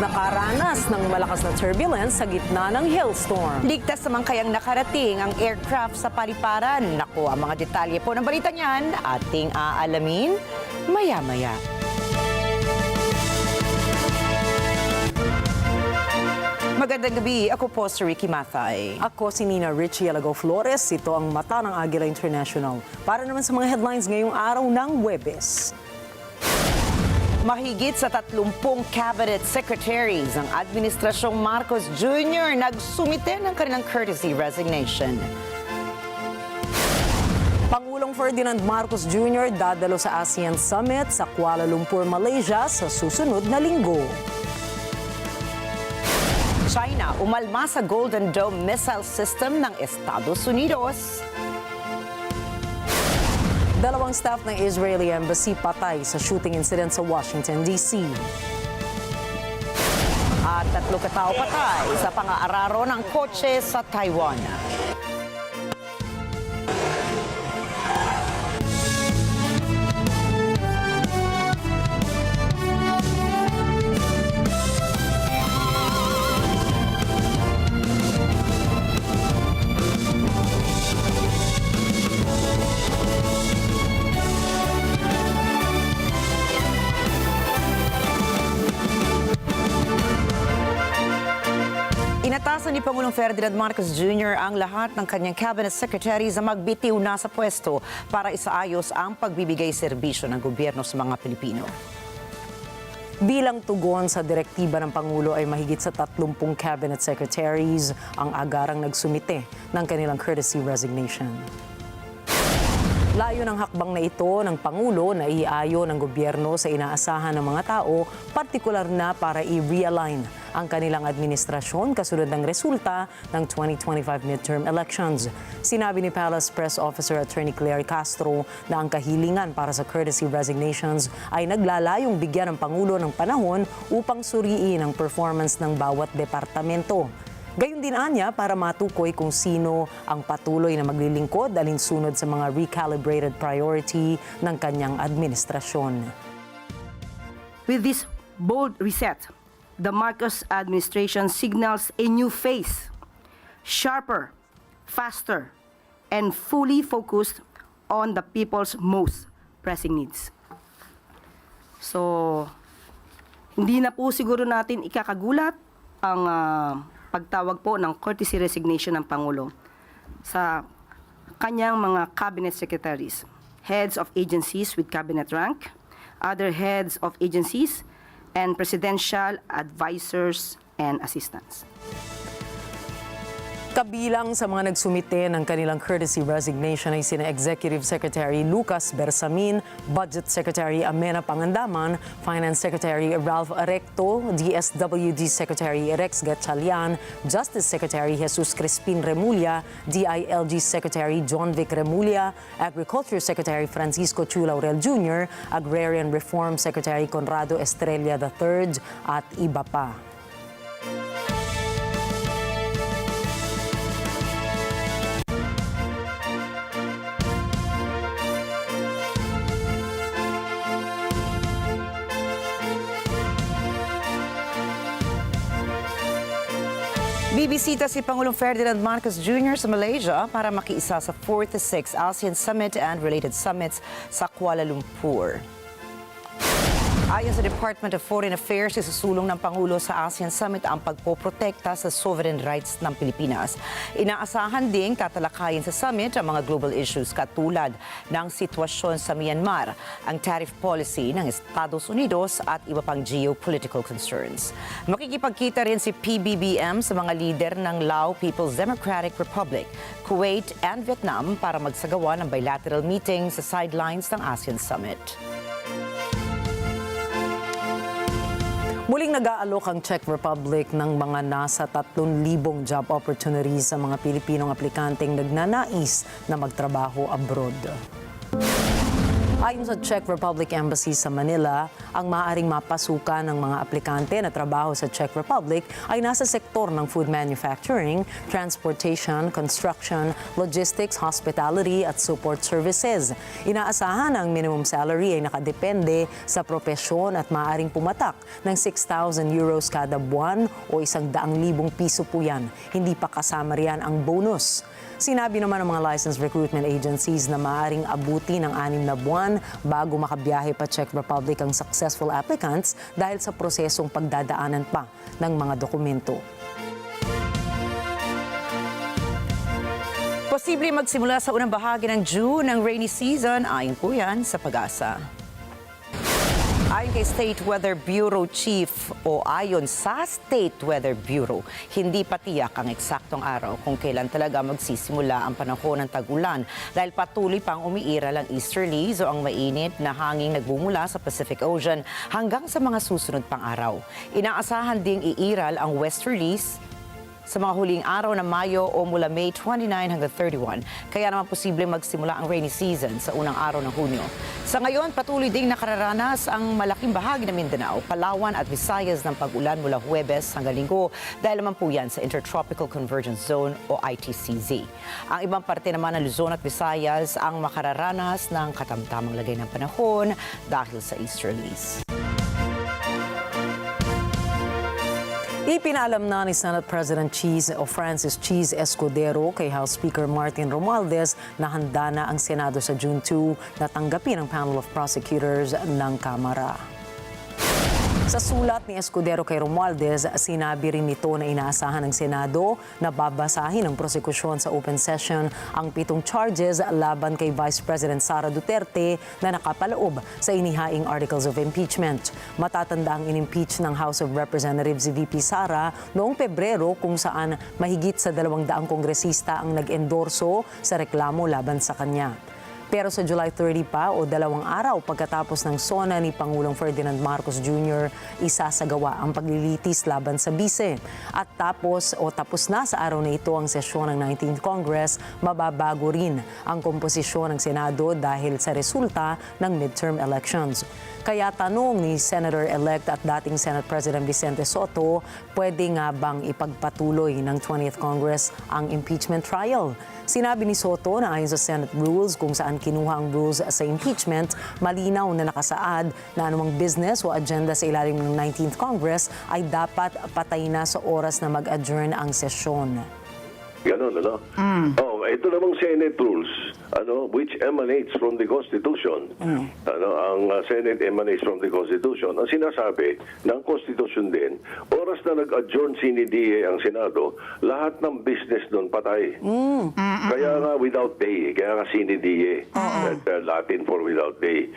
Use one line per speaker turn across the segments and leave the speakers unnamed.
nakaranas ng malakas na turbulence sa gitna ng hailstorm.
Ligtas naman kayang nakarating ang aircraft sa paliparan. Naku, ang mga detalye po ng balita niyan ating aalamin maya-maya. Magandang gabi. Ako po si Rikki Mathay.
Ako si Rikki Alagao Flores. Ito ang mata ng Agila International. Para naman sa mga headlines ngayong araw ng Huwebes.
Mahigit sa 30 cabinet secretaries ang Administrasyong Marcos Jr. nagsumite ng kanilang courtesy resignation.
Pangulong Ferdinand Marcos Jr. dadalo sa ASEAN Summit sa Kuala Lumpur, Malaysia sa susunod na linggo.
China umalma sa Golden Dome missile system ng Estados Unidos.
Dalawang staff ng Israeli Embassy patay sa shooting incident sa Washington, D.C.
At 3 katao patay sa pang-aararo ng kotse sa Taiwan. Inatasan ni Pangulong Ferdinand Marcos Jr. ang lahat ng kanyang cabinet secretaries na magbitiw na sa pwesto para isaayos ang pagbibigay serbisyo ng gobyerno sa mga Pilipino.
Bilang tugon sa direktiba ng Pangulo ay mahigit sa 30 cabinet secretaries ang agarang nagsumite ng kanilang courtesy resignation. Layo ng hakbang na ito ng Pangulo na iayo ng gobyerno sa inaasahan ng mga tao, partikular na para i-realign ang kanilang administrasyon kasunod ng resulta ng 2025 midterm elections. Sinabi ni Palace Press Officer Attorney Claire Castro na ang kahilingan para sa courtesy resignations ay naglalayong bigyan ng Pangulo ng panahon upang suriin ang performance ng bawat departamento. Gayon din anya para matukoy kung sino ang patuloy na maglilingkod alinsunod sa mga recalibrated priority ng kanyang administrasyon.
With this bold reset, the Marcos administration signals a new phase, sharper, faster, and fully focused on the people's most pressing needs. So, hindi na po siguro natin ikakagulat ang pagtawag po ng courtesy resignation ng Pangulo sa kanyang mga cabinet secretaries, heads of agencies with cabinet rank, other heads of agencies, and presidential advisors and assistants.
Kabilang sa mga nagsumite ng kanilang courtesy resignation ay sina Executive Secretary Lucas Bersamin, Budget Secretary Amena Pangandaman, Finance Secretary Ralph Arecto, DSWD Secretary Rex Gatchalian, Justice Secretary Jesus Crispin Remulla, DILG Secretary John Vic Remulla, Agriculture Secretary Francisco Chu Laurel Jr., Agrarian Reform Secretary Conrado Estrella III at iba pa.
Bibisita si Pangulong Ferdinand Marcos Jr. sa Malaysia para makiisa sa 4th to 6th ASEAN Summit and related summits sa Kuala Lumpur. Ayon sa Department of Foreign Affairs, isusulong ng Pangulo sa ASEAN Summit ang pagpoprotekta sa sovereign rights ng Pilipinas. Inaasahan ding tatalakayin sa summit ang mga global issues katulad ng sitwasyon sa Myanmar, ang tariff policy ng Estados Unidos at iba pang geopolitical concerns. Makikipagkita rin si PBBM sa mga lider ng Lao People's Democratic Republic, Kuwait and Vietnam para magsagawa ng bilateral meeting sa sidelines ng ASEAN Summit.
Muling nag-aalok ang Czech Republic ng mga nasa 3,000 job opportunities sa mga Pilipinong aplikanteng nagnanais na magtrabaho abroad. Ayon sa Czech Republic Embassy sa Manila, ang maaaring mapasukan ng mga aplikante na trabaho sa Czech Republic ay nasa sektor ng food manufacturing, transportation, construction, logistics, hospitality at support services. Inaasahan ang minimum salary ay nakadepende sa propesyon at maaaring pumatak ng 6,000 euros kada buwan o 100,000 piso po yan. Hindi pa kasama riyan ang bonus. Sinabi naman ng mga licensed recruitment agencies na maaaring abuti ng 6 na buwan bago makabiyahe pa Czech Republic ang successful applicants dahil sa prosesong pagdadaanan pa ng mga dokumento.
Posible magsimula sa unang bahagi ng June ang rainy season. Ayon po yan sa Pag-asa. Ayon kay State Weather Bureau Chief o ayon sa State Weather Bureau, hindi pa tiyak ang eksaktong araw kung kailan talaga magsisimula ang panahon ng tag-ulan dahil patuloy pang umiiral ang easterlies o ang mainit na hanging nagbumula sa Pacific Ocean hanggang sa mga susunod pang araw. Inaasahan ding iiral ang westerlies sa mga huling araw ng Mayo o mula May 29 hanggang 31. Kaya naman posibleng magsimula ang rainy season sa unang araw ng Hunyo. Sa ngayon, patuloy ding nakararanas ang malaking bahagi ng Mindanao, Palawan at Visayas ng pag-ulan mula Huwebes hanggang Linggo dahil naman po yan sa Intertropical Convergence Zone o ITCZ. Ang ibang parte naman ng Luzon at Visayas ang makararanas ng katamtamang lagay ng panahon dahil sa easterlies.
Ipinalam na ni Senate President Francis Cheese Escudero kay House Speaker Martin Romualdez na handa na ang Senado sa June 2 na tanggapin ang panel of prosecutors ng Kamara. Sa sulat ni Escudero kay Romualdez, sinabi rin nito na inaasahan ng Senado na babasahin ng prosekusyon sa open session ang 7 charges laban kay Vice President Sara Duterte na nakapaloob sa inihaing articles of impeachment. Matatanda ang inimpeach ng House of Representatives si VP Sara noong Pebrero kung saan mahigit sa 200 kongresista ang nag-endorso sa reklamo laban sa kanya. Pero sa July 30 pa o 2 araw pagkatapos ng SONA ni Pangulong Ferdinand Marcos Jr., isasagawa ang paglilitis laban sa bise. At tapos na sa araw na ito ang sesyon ng 19th Congress, mababago rin ang komposisyon ng Senado dahil sa resulta ng midterm elections. Kaya tanong ni Senator-elect at dating Senate President Vicente Sotto, pwede nga bang ipagpatuloy ng 20th Congress ang impeachment trial? Sinabi ni Sotto na ayon sa Senate rules kung saan kinuha ang rules sa impeachment, malinaw na nakasaad na anumang business o agenda sa ilalim ng 19th Congress ay dapat patay na sa oras na mag-adjourn ang sesyon.
Ganon, ano? Ito namang Senate rules, which emanates from the Constitution. Ang Senate emanates from the Constitution. Ang sinasabi ng Constitution din, oras na nag-adjourn sine die ang Senado, lahat ng business doon patay. Kaya nga without pay, kaya nga sine die, Latin for without pay.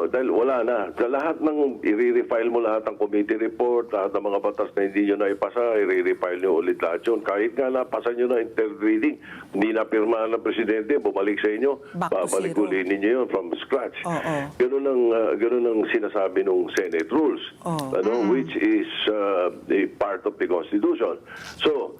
Dahil wala na. Sa lahat ng i-refile mo lahat ng committee report, lahat ng mga batas na hindi nyo na ipasa, i-refile nyo ulit lahat yun. Kahit nga napasa nyo na in third reading, hindi na pirmahan ng Presidente, bumalik sa inyo, babalik ulit ninyo yun from scratch. Ganun ang sinasabi ng Senate rules, which is a part of the Constitution. So,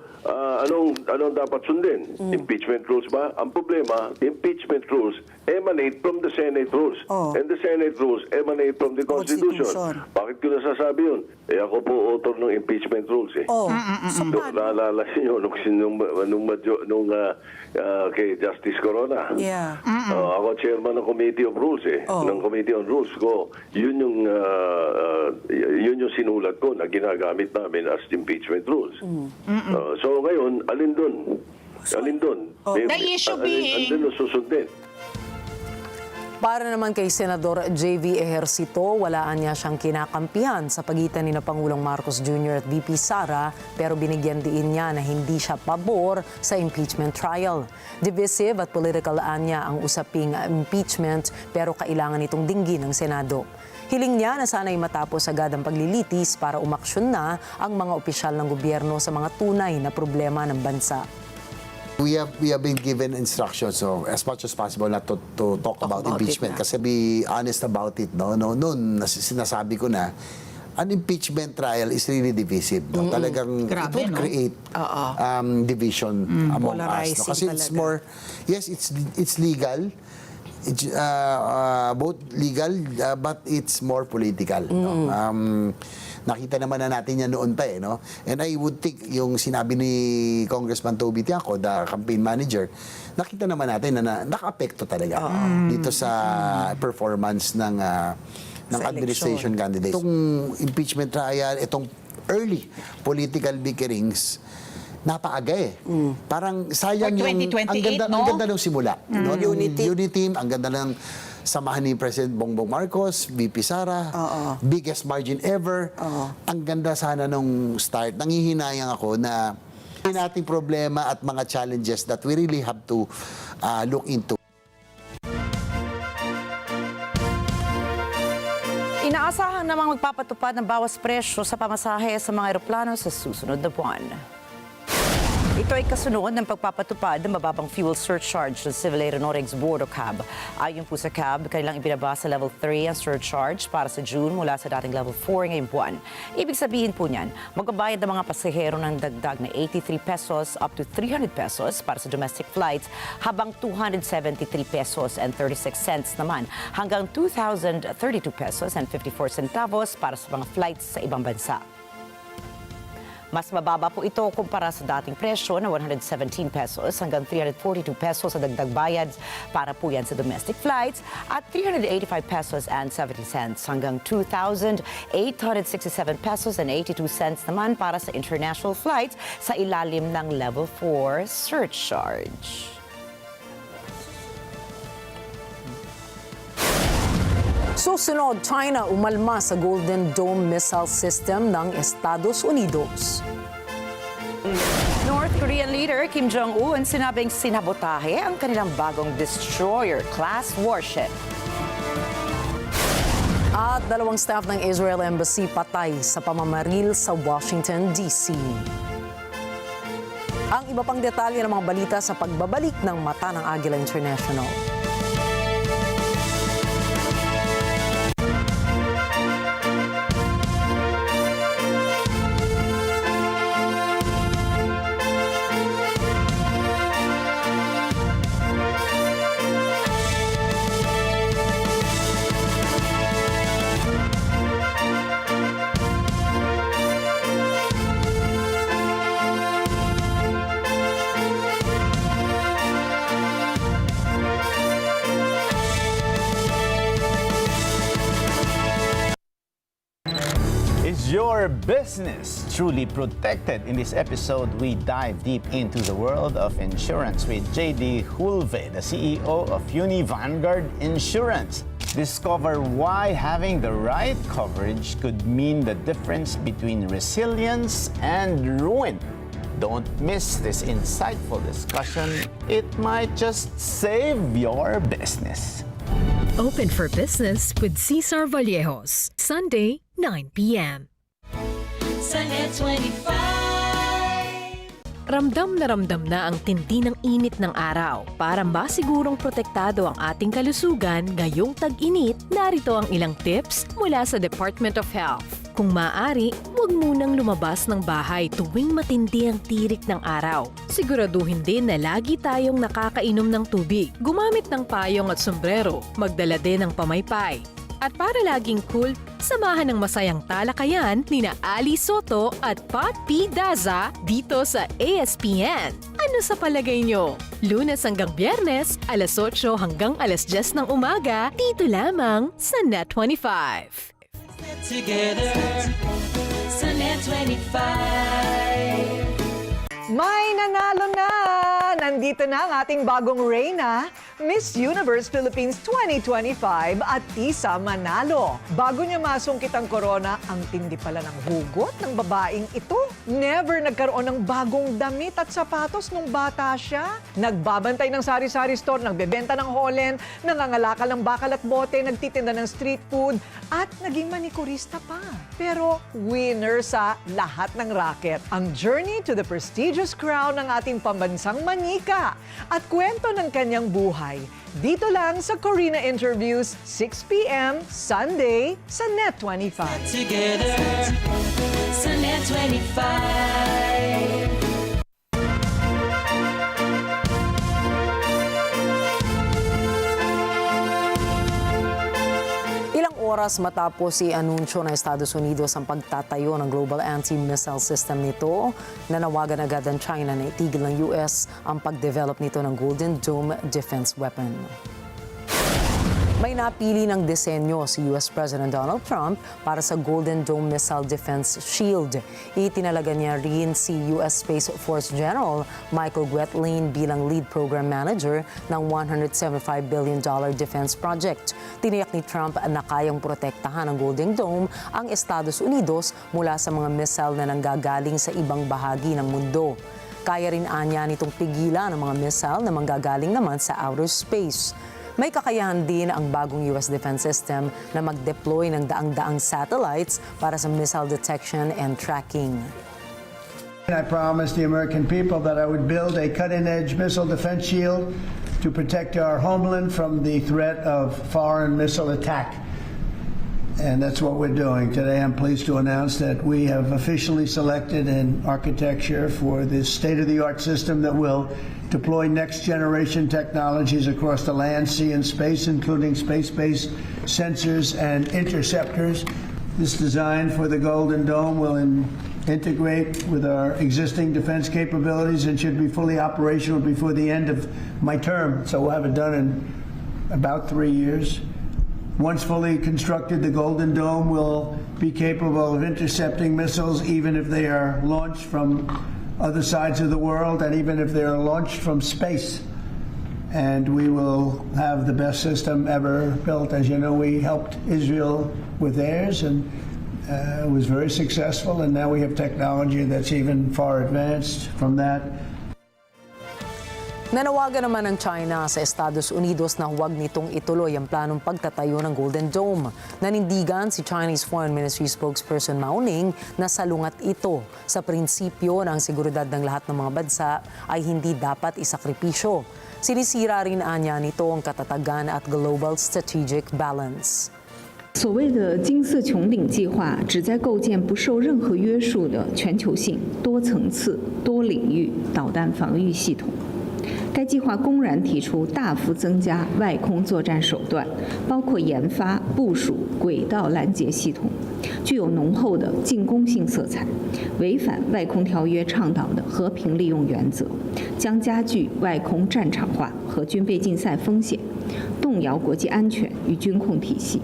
anong dapat sundin? Impeachment rules ba? Ang problema, impeachment rules emanate from the Senate rules. And the Senate rules emanate from the Constitution. Bakit ko nasasabi yun? Ako po author ng impeachment rules. Naalala niyo nung kay Justice Corona. Ako chairman ng Committee of Rules ng Committee on Rules ko. Yun yung sinulat ko na ginagamit namin as impeachment rules. So ngayon, alin dun?
The issue being...
Alin dun susundin?
Para naman kay Senador J.V. Ejercito, walaan niya siyang kinakampihan sa pagitan ni na Pangulong Marcos Jr. at VP Sara, pero binigyan din niya na hindi siya pabor sa impeachment trial. Divisive at political anya ang usaping impeachment, pero kailangan itong dinggin ng Senado. Hiling niya na sana'y matapos agad ang paglilitis para umaksyon na ang mga opisyal ng gobyerno sa mga tunay na problema ng bansa.
We have been given instructions, so as much as possible not to talk about impeachment. Kasi be honest about it, noon sinasabi ko na an impeachment trial is really divisive. Talagang
Grabe,
it will create division among us. Kasi it's more, yes, it's legal. It's both legal, but it's more political. No? Nakita naman na natin yan noon pa no? And I would think yung sinabi ni Congressman Toby Tiaco, the campaign manager, nakita naman natin na naka-apekto talaga dito sa performance ng administration candidate. Itong impeachment trial, itong early political bickerings, napaaga Parang sayang
For
yung
2028,
ang ganda ng simula. No? Unity, ang ganda ng samahan ni President Bongbong Marcos, VP Sara, biggest margin ever. Ang ganda sana nung start. Nangihinayang ako na may nating problema at mga challenges that we really have to look into.
Inaasahan namang magpapatupad ng bawas presyo sa pamasahe sa mga eroplano sa susunod na buwan. Ito ay kasunod ng pagpapatupad ng mababang fuel surcharge ng Civil Aeronautics Board o CAB. Ayon po sa CAB, kanilang ibinaba sa level 3 ang surcharge para sa June mula sa dating level 4 ngayong buwan. Ibig sabihin po niyan, magbabayad ng mga pasahero ng dagdag na 83 pesos up to 300 pesos para sa domestic flights, habang 273 pesos and 36 cents naman hanggang 2,032 pesos and 54 centavos para sa mga flights sa ibang bansa. Mas mababa po ito kumpara sa dating presyo na 117 pesos hanggang 342 pesos sa dagdag bayad para po yan sa domestic flights at 385 pesos and 70 cents hanggang 2,867 pesos and 82 cents naman para sa international flights sa ilalim ng level 4 surcharge.
Susunod, China umalma sa Golden Dome missile system ng Estados Unidos.
North Korean leader Kim Jong-un sinabing sinabotahe ang kanilang bagong destroyer-class warship.
At 2 staff ng Israel Embassy patay sa pamamaril sa Washington, D.C. Ang iba pang detalye ng mga balita sa pagbabalik ng mata ng Agila International.
Is your business truly protected? In this episode, we dive deep into the world of insurance with JD Hulve, the CEO of Vanguard Insurance. Discover why having the right coverage could mean the difference between resilience and ruin. Don't miss this insightful discussion. It might just save your business.
Open for Business with Cesar Vallejos, Sunday, 9 p.m.
Sa NET25.
Ramdam na ang tindi ng init ng araw. Para masigurong protektado ang ating kalusugan ngayong tag-init, narito ang ilang tips mula sa Department of Health. Kung maaari, huwag munang lumabas ng bahay tuwing matindi ang tirik ng araw. Siguraduhin din na lagi tayong nakakainom ng tubig, gumamit ng payong at sombrero, magdala din ng pamaypay. At para laging cool, samahan ng masayang talakayan ni na Ali Soto at Pat P. Daza dito sa ASPN. Ano sa palagay nyo? Lunes hanggang Biyernes, alas 8 hanggang alas 10 ng umaga, dito lamang sa NET25.
Together sa NET25.
May nanalo na! Nandito na ang ating bagong reyna, Miss Universe Philippines 2025 at Tisa Manalo. Bago niya masungkit ang corona, ang tindi pala ng hugot ng babaeng ito. Never nagkaroon ng bagong damit at sapatos nung bata siya. Nagbabantay ng sari-sari store, nagbebenta ng holen, nangangalakal ng bakal at bote, nagtitinda ng street food, at naging manikurista pa. Pero winner sa lahat ng racket. Ang journey to the prestigious crown ng ating pambansang manika at kwento ng kanyang buhay. Dito lang sa Corina Interviews, 6 p.m. Sunday sa NET25.
Together sa NET25.
oras matapos i-anunsyo ng Estados Unidos ang pagtatayo ng global anti-missile system nito, nanawagan agad ang China na itigil ng US ang pag-develop nito ng Golden Dome defense weapon. May napili ng disenyo si US President Donald Trump para sa Golden Dome Missile Defense Shield. Itinalaga niya rin si US Space Force General Michael Gwetline bilang lead program manager ng $175 billion defense project. Tiniyak ni Trump na kayang protektahan ng Golden Dome ang Estados Unidos mula sa mga missile na nanggagaling sa ibang bahagi ng mundo. Kaya rin anya nitong pigilan ang mga missile na manggagaling naman sa outer space. May kakayahan din ang bagong US defense system na mag-deploy ng daang-daang satellites para sa missile detection and tracking.
I promised the American people that I would build a cutting-edge missile defense shield to protect our homeland from the threat of foreign missile attack. And that's what we're doing. Today I'm pleased to announce that we have officially selected an architecture for this state-of-the-art system that will deploy next-generation technologies across the land, sea, and space, including space-based sensors and interceptors. This design for the Golden Dome will integrate with our existing defense capabilities and should be fully operational before the end of my term. So we'll have it done in about 3 years. Once fully constructed, the Golden Dome will be capable of intercepting missiles even if they are launched from other sides of the world and even if they are launched from space. And we will have the best system ever built. As you know, we helped Israel with theirs and it was very successful, and now we have technology that's even far advanced from that.
Nanawagan naman ng China sa Estados Unidos na huwag nitong ituloy ang planong pagtatayo ng Golden Dome. Nanindigan si Chinese Foreign Ministry spokesperson Mao Ning na salungat ito sa prinsipyo na ang seguridad ng lahat ng mga bansa ay hindi dapat isakripisyo. Sinisira rin anya nito ang katatagan at global strategic balance.
所谓的金色穹顶计划旨在构建不受任何约束的全球性、多层次、多领域导弹防御系统。该计划公然提出大幅增加外空作战手段，包括研发、部署轨道拦截系统，具有浓厚的进攻性色彩，违反外空条约倡导的和平利用原则，将加剧外空战场化和军备竞赛风险，动摇国际安全与军控体系。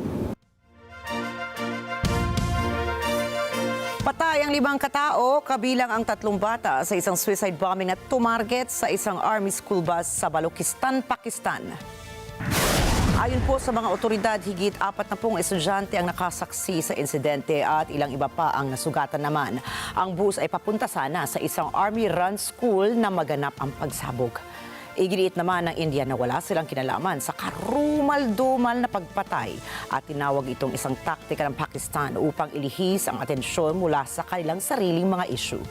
Patay ang 5 katao, kabilang ang 3 bata sa isang suicide bombing at tumarget sa isang army school bus sa Balochistan, Pakistan. Ayon po sa mga otoridad, higit 40 estudyante ang nakasaksi sa insidente at ilang iba pa ang nasugatan naman. Ang bus ay papunta sana sa isang army-run school na maganap ang pagsabog. Iginiit naman ng India na wala silang kinalaman sa karumal-dumal na pagpatay at tinawag itong isang taktika ng Pakistan upang ilihis ang atensyon mula sa kanilang sariling mga issue.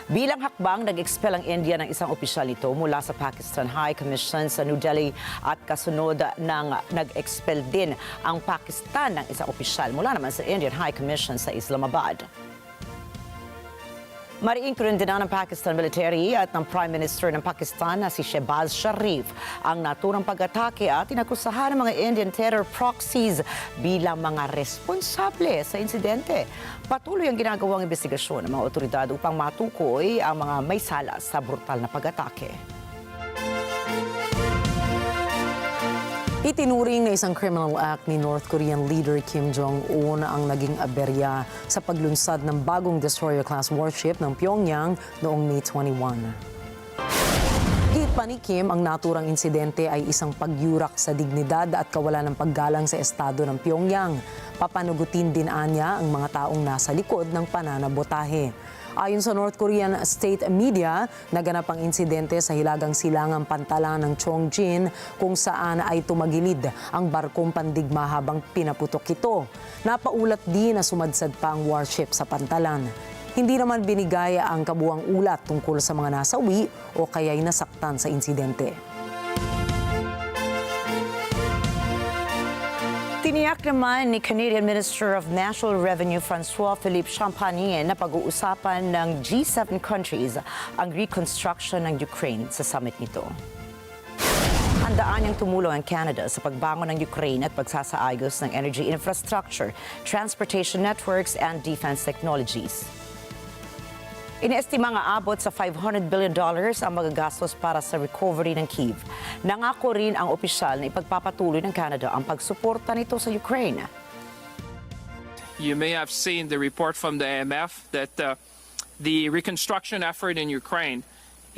Bilang hakbang, nag-expel ang India ng isang opisyal nito mula sa Pakistan High Commission sa New Delhi at kasunod ng nag-expel din ang Pakistan ng isang opisyal mula naman sa Indian High Commission sa Islamabad. Mariing kurindina ng Pakistan military at ng Prime Minister ng Pakistan na si Shehbaz Sharif ang naturang pag-atake at inakusahan ng mga Indian terror proxies bilang mga responsable sa insidente. Patuloy ang ginagawang investigasyon ng mga otoridad upang matukoy ang mga may sala sa brutal na pag-atake. Itinuring na isang criminal act ni North Korean leader Kim Jong-un ang naging aberya sa paglunsad ng bagong destroyer-class warship ng Pyongyang noong May 21. Git pa ni Kim, ang naturang insidente ay isang pagyurak sa dignidad at kawalan ng paggalang sa estado ng Pyongyang. Papanugutin din anya ang mga taong nasa likod ng pananabotahe. Ayon sa North Korean state media, naganap ang insidente sa hilagang silangang pantalan ng Chongjin kung saan ay tumagilid ang barkong pandigma habang pinaputok ito. Napaulat din na sumadsad pa ang warship sa pantalan. Hindi naman binigay ang kabuang ulat tungkol sa mga nasawi o kaya'y nasaktan sa insidente. Tiniyak naman ni Canadian Minister of National Revenue François-Philippe Champagne na pag-uusapan ng G7 countries ang reconstruction ng Ukraine sa summit nito. Handa Handaan niyang tumulong ang Canada sa pagbangon ng Ukraine at pagsasaayos ng energy infrastructure, transportation networks, and defense technologies. Ineestima nga abot sa $500 billion ang magagastos para sa recovery ng Kyiv. Nangako rin ang opisyal na ipagpapatuloy ng Canada ang pagsuporta nito sa Ukraine.
You may have seen the report from the IMF that the reconstruction effort in Ukraine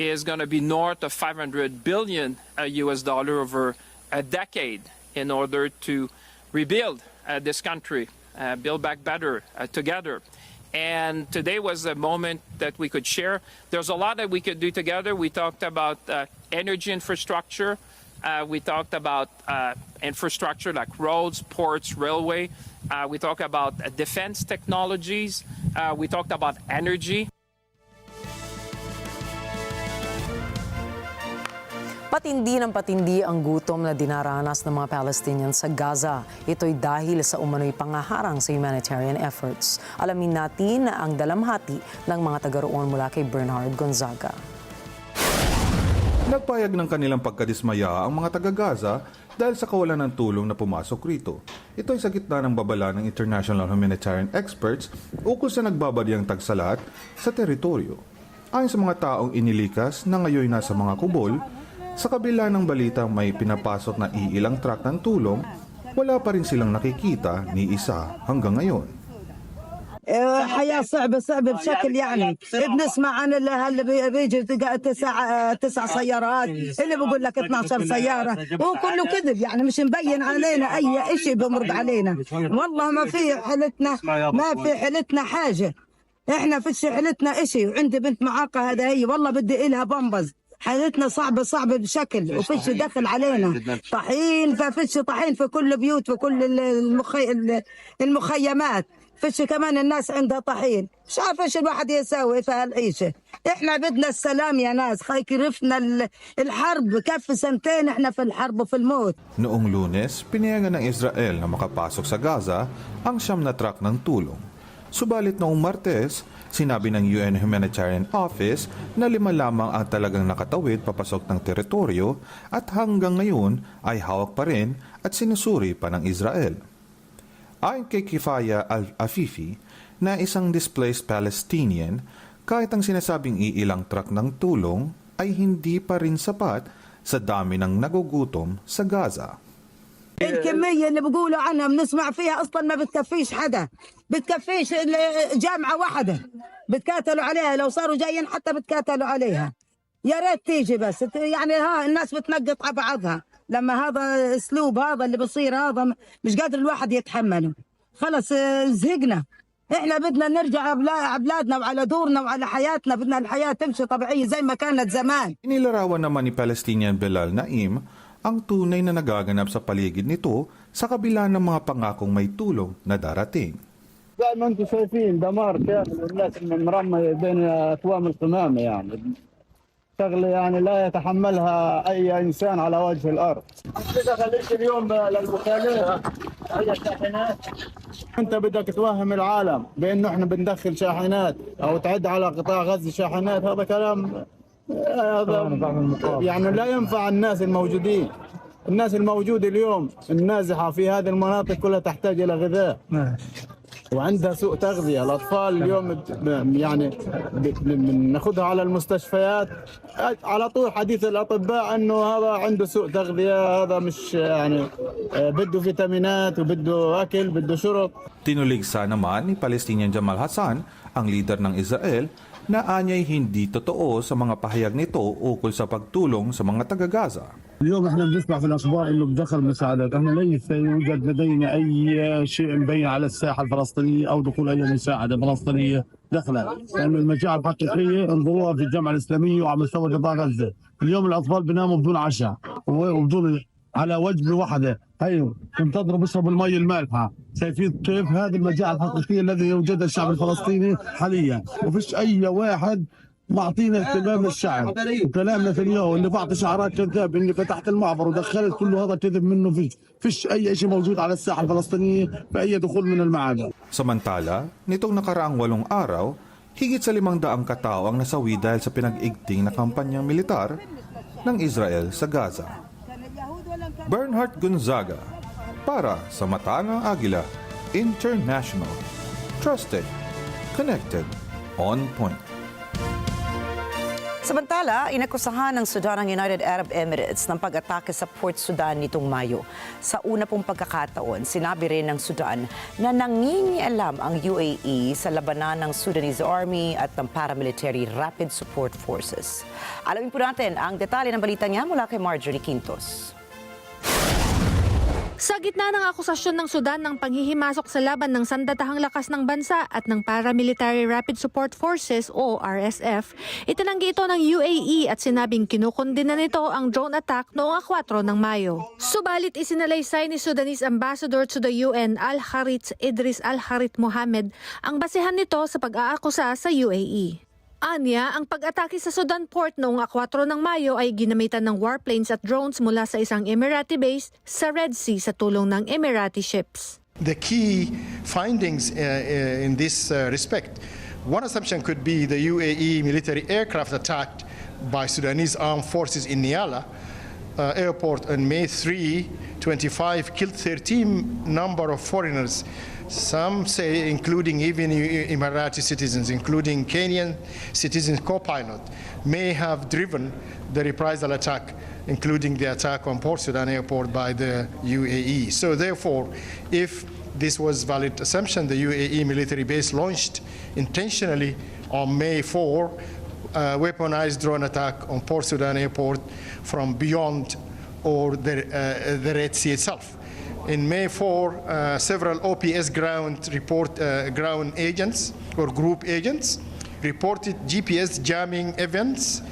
is going to be north of $500 billion US dollar over a decade in order to rebuild this country, build back better together. And today was a moment that we could share. There's a lot that we could do together. We talked about energy infrastructure. We talked about infrastructure like roads, ports, railway. We talked about defense technologies. We talked about energy.
Patindi ng patindi ang gutom na dinaranas ng mga Palestinians sa Gaza. Ito'y dahil sa umano'y pangaharang sa humanitarian efforts. Alamin natin ang dalamhati ng mga taga-roon mula kay Bernard Gonzaga.
Nagpayag ng kanilang pagkadismaya ang mga taga-Gaza dahil sa kawalan ng tulong na pumasok rito. Ito ay sa gitna ng babala ng international humanitarian experts ukol sa nagbabadyang tagsalat sa teritoryo. Ayon sa mga taong inilikas na ngayon nasa mga kubol, sa kabila ng balitang may pinapasok na iilang truck ng tulong, wala pa rin silang nakikita ni isa hanggang ngayon.
حياة صعبة بشكل يعني بنسمع عن اللي بيجي تسع سيارات اللي بقول لك 12 سيارة وكله كذب يعني مش مبين علينا أي شيء بمرض علينا والله ما في حالتنا حاجة احنا فيش حالتنا إشي وعندي بنت معاقة هذا هي والله بدي إلها بامبز حالتنا صعبة بشكل وفيش دخل علينا طحين ففيش طحين في كل بيوت في كل المخيمات فيش كمان الناس عندها طحين مش عارفة ايش الواحد يسوي في هالعيشة احنا بدنا السلام يا ناس خاي كرفنا الحرب كف سنتين احنا في الحرب وفي الموت.
Noong Lunes, pinayagan ng Israel na makapasok sa Gaza ang 9 na truck ng tulong. Subalit noong Martes, sinabi ng UN Humanitarian Office na 5 lamang ang talagang nakatawid papasok ng teritoryo at hanggang ngayon ay hawak pa rin at sinusuri pa ng Israel. Ayon kay Kifaya Al-Afifi na isang displaced Palestinian, kahit ang sinasabing iilang truck ng tulong ay hindi pa rin sapat sa dami ng nagugutom sa Gaza.
الكمية اللي بيقولوا عنها بنسمع فيها أصلا ما بتكفيش حدا بتكفيش جامعة واحدة بتكاتلوا عليها لو صاروا جايين حتى بتكاتلوا عليها يا ريت تيجي بس يعني الناس بتنقط على بعضها لما هذا اسلوب هذا اللي بصير هذا مش قادر الواحد يتحمله خلص زهقنا احنا بدنا نرجع على بلادنا وعلى دورنا وعلى حياتنا بدنا الحياة تمشي طبيعية زي ما كانت زمان.
Inilarawan naman ni Palestinian Bilal Naim ang tunay na nagaganap sa paligid nito sa kabila ng mga pangakong may tulong na darating.
زي ما انتم شايفين دمار كامل والناس مرمى بين اكوام القمامة يعني شغله يعني لا يتحملها اي انسان على وجه الارض. خليك اليوم للمخالفه هي الشاحنات انت بدك توهم العالم بانه احنا بندخل شاحنات او تعد على قطاع غزه شاحنات هذا كلام هذا يعني لا ينفع الناس الموجودين. الناس الموجوده اليوم النازحه في هذه المناطق كلها تحتاج الى غذاء وعندها سوء تغذية. الأطفال اليوم يعني بناخذها على المستشفيات على طول حديث الأطباء أنه هذا عنده سوء تغذية هذا مش يعني بده فيتامينات وبده أكل بده شرب.
Tinuligsa naman ni Palestinian Jamal Hassan, ang leader ng Israel, na anya'y hindi totoo sa mga pahayag nito ukol sa pagtulong sa mga taga-Gaza.
اليوم احنا بنسمع في الاخبار انه بدخل مساعدات، احنا ليس يوجد لدينا اي شيء مبين على الساحه الفلسطينيه او دخول اي مساعده فلسطينيه دخلها، لانه المجاعه الحقيقيه انظروها في الجامعه الاسلاميه وعلى مستوى قطاع غزه، اليوم الاطفال بيناموا بدون عشاء وبدون على وجبه واحده، هيو ينتظروا بيشربوا المي المالحه، شايفين كيف هذه المجاعه الحقيقيه الذي يوجدها الشعب الفلسطيني حاليا، وفيش اي واحد معطينا اهتمام للشعب. وكلامنا في اليوم اللي بعطي شعارات كذاب اني فتحت المعبر ودخلت كله هذا كذب منه فيش اي شيء موجود على الساحه الفلسطينيه باي دخول من المعابر.
Samantala, nitong nakaraang 8 araw, higit sa 500 katao ang nasawi dahil sa pinag-igting na kampanyang militar ng Israel sa Gaza. Bernhard Gonzaga para sa Matangang Agila International. Trusted, connected, on point.
Samantala, inakusahan ng Sudan ang United Arab Emirates ng pag-atake sa Port Sudan nitong Mayo. Sa una pong pagkakataon, sinabi rin ng Sudan na nangingialam ang UAE sa labanan ng Sudanese Army at ng paramilitary Rapid Support Forces. Alamin po natin ang detalye ng balita niya mula kay Marjorie Quintos.
Sa gitna ng akusasyon ng Sudan ng panghihimasok sa laban ng sandatahang lakas ng bansa at ng Paramilitary Rapid Support Forces o RSF, itinanggi ito ng UAE at sinabing kinukondina nito ang drone attack noong 4 ng Mayo. Subalit isinalaysay ni Sudanese Ambassador to the UN Al-Harith Idris Al-Harith Mohammed ang basehan nito sa pag-aakusa sa UAE. Anya, ang pag-atake sa Sudan port noong 4 ng Mayo ay ginamitan ng warplanes at drones mula sa isang Emirati base sa Red Sea sa tulong ng Emirati ships.
The key findings in this respect, one assumption could be the UAE military aircraft attacked by Sudanese armed forces in Niala airport on May 3, 25 killed 13 number of foreigners. Some say including even Emirati citizens, including Kenyan citizens co-pilot, may have driven the reprisal attack, including the attack on Port Sudan airport by the UAE. So therefore, if this was valid assumption, the UAE military base launched intentionally on May 4 a weaponized drone attack on Port Sudan airport from beyond or the Red Sea itself. In May 4, several OPS ground agents or group agents reported GPS jamming events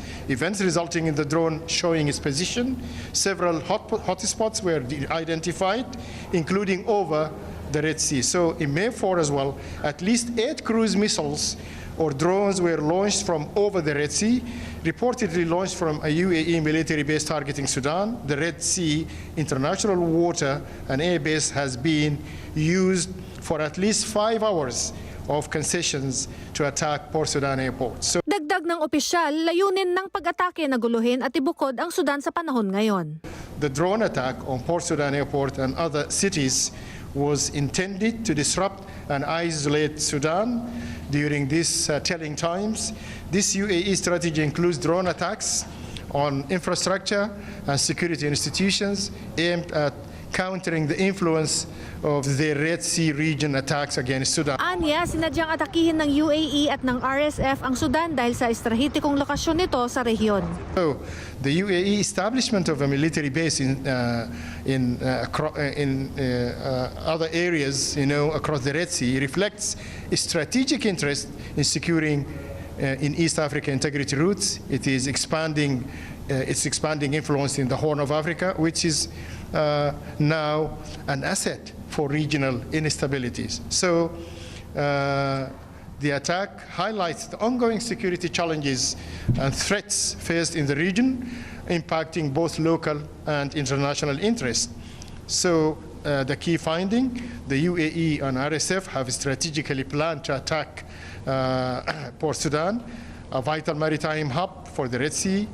resulting in the drone showing its position. Several hotspots were identified, including over the Red Sea. So in May 4 as well, at least 8 cruise missiles or drones were launched from over the Red Sea, reportedly launched from a UAE military base targeting Sudan. The Red Sea international water and air base has been used for at least 5 hours of concessions to attack Port Sudan airport. So,
dagdag ng opisyal, layunin ng pag-atake na guluhin at ibukod ang Sudan sa panahon ngayon.
The drone attack on Port Sudan airport and other cities was intended to disrupt and isolate Sudan during these telling times. This UAE strategy includes drone attacks on infrastructure and security institutions aimed at countering the influence of the Red Sea region attacks against Sudan.
Anya, sinadyang atakihin ng UAE at ng RSF ang Sudan dahil sa estrahitikong lokasyon nito sa rehiyon.
So, the UAE establishment of a military base in other areas, across the Red Sea reflects a strategic interest in securing in East Africa integrity routes. It is expanding its expanding influence in the Horn of Africa, which is now an asset for regional instabilities. So the attack highlights the ongoing security challenges and threats faced in the region, impacting both local and international interests. So the key finding, the UAE and RSF have strategically planned to attack Port Sudan, a vital maritime hub for the Red Sea,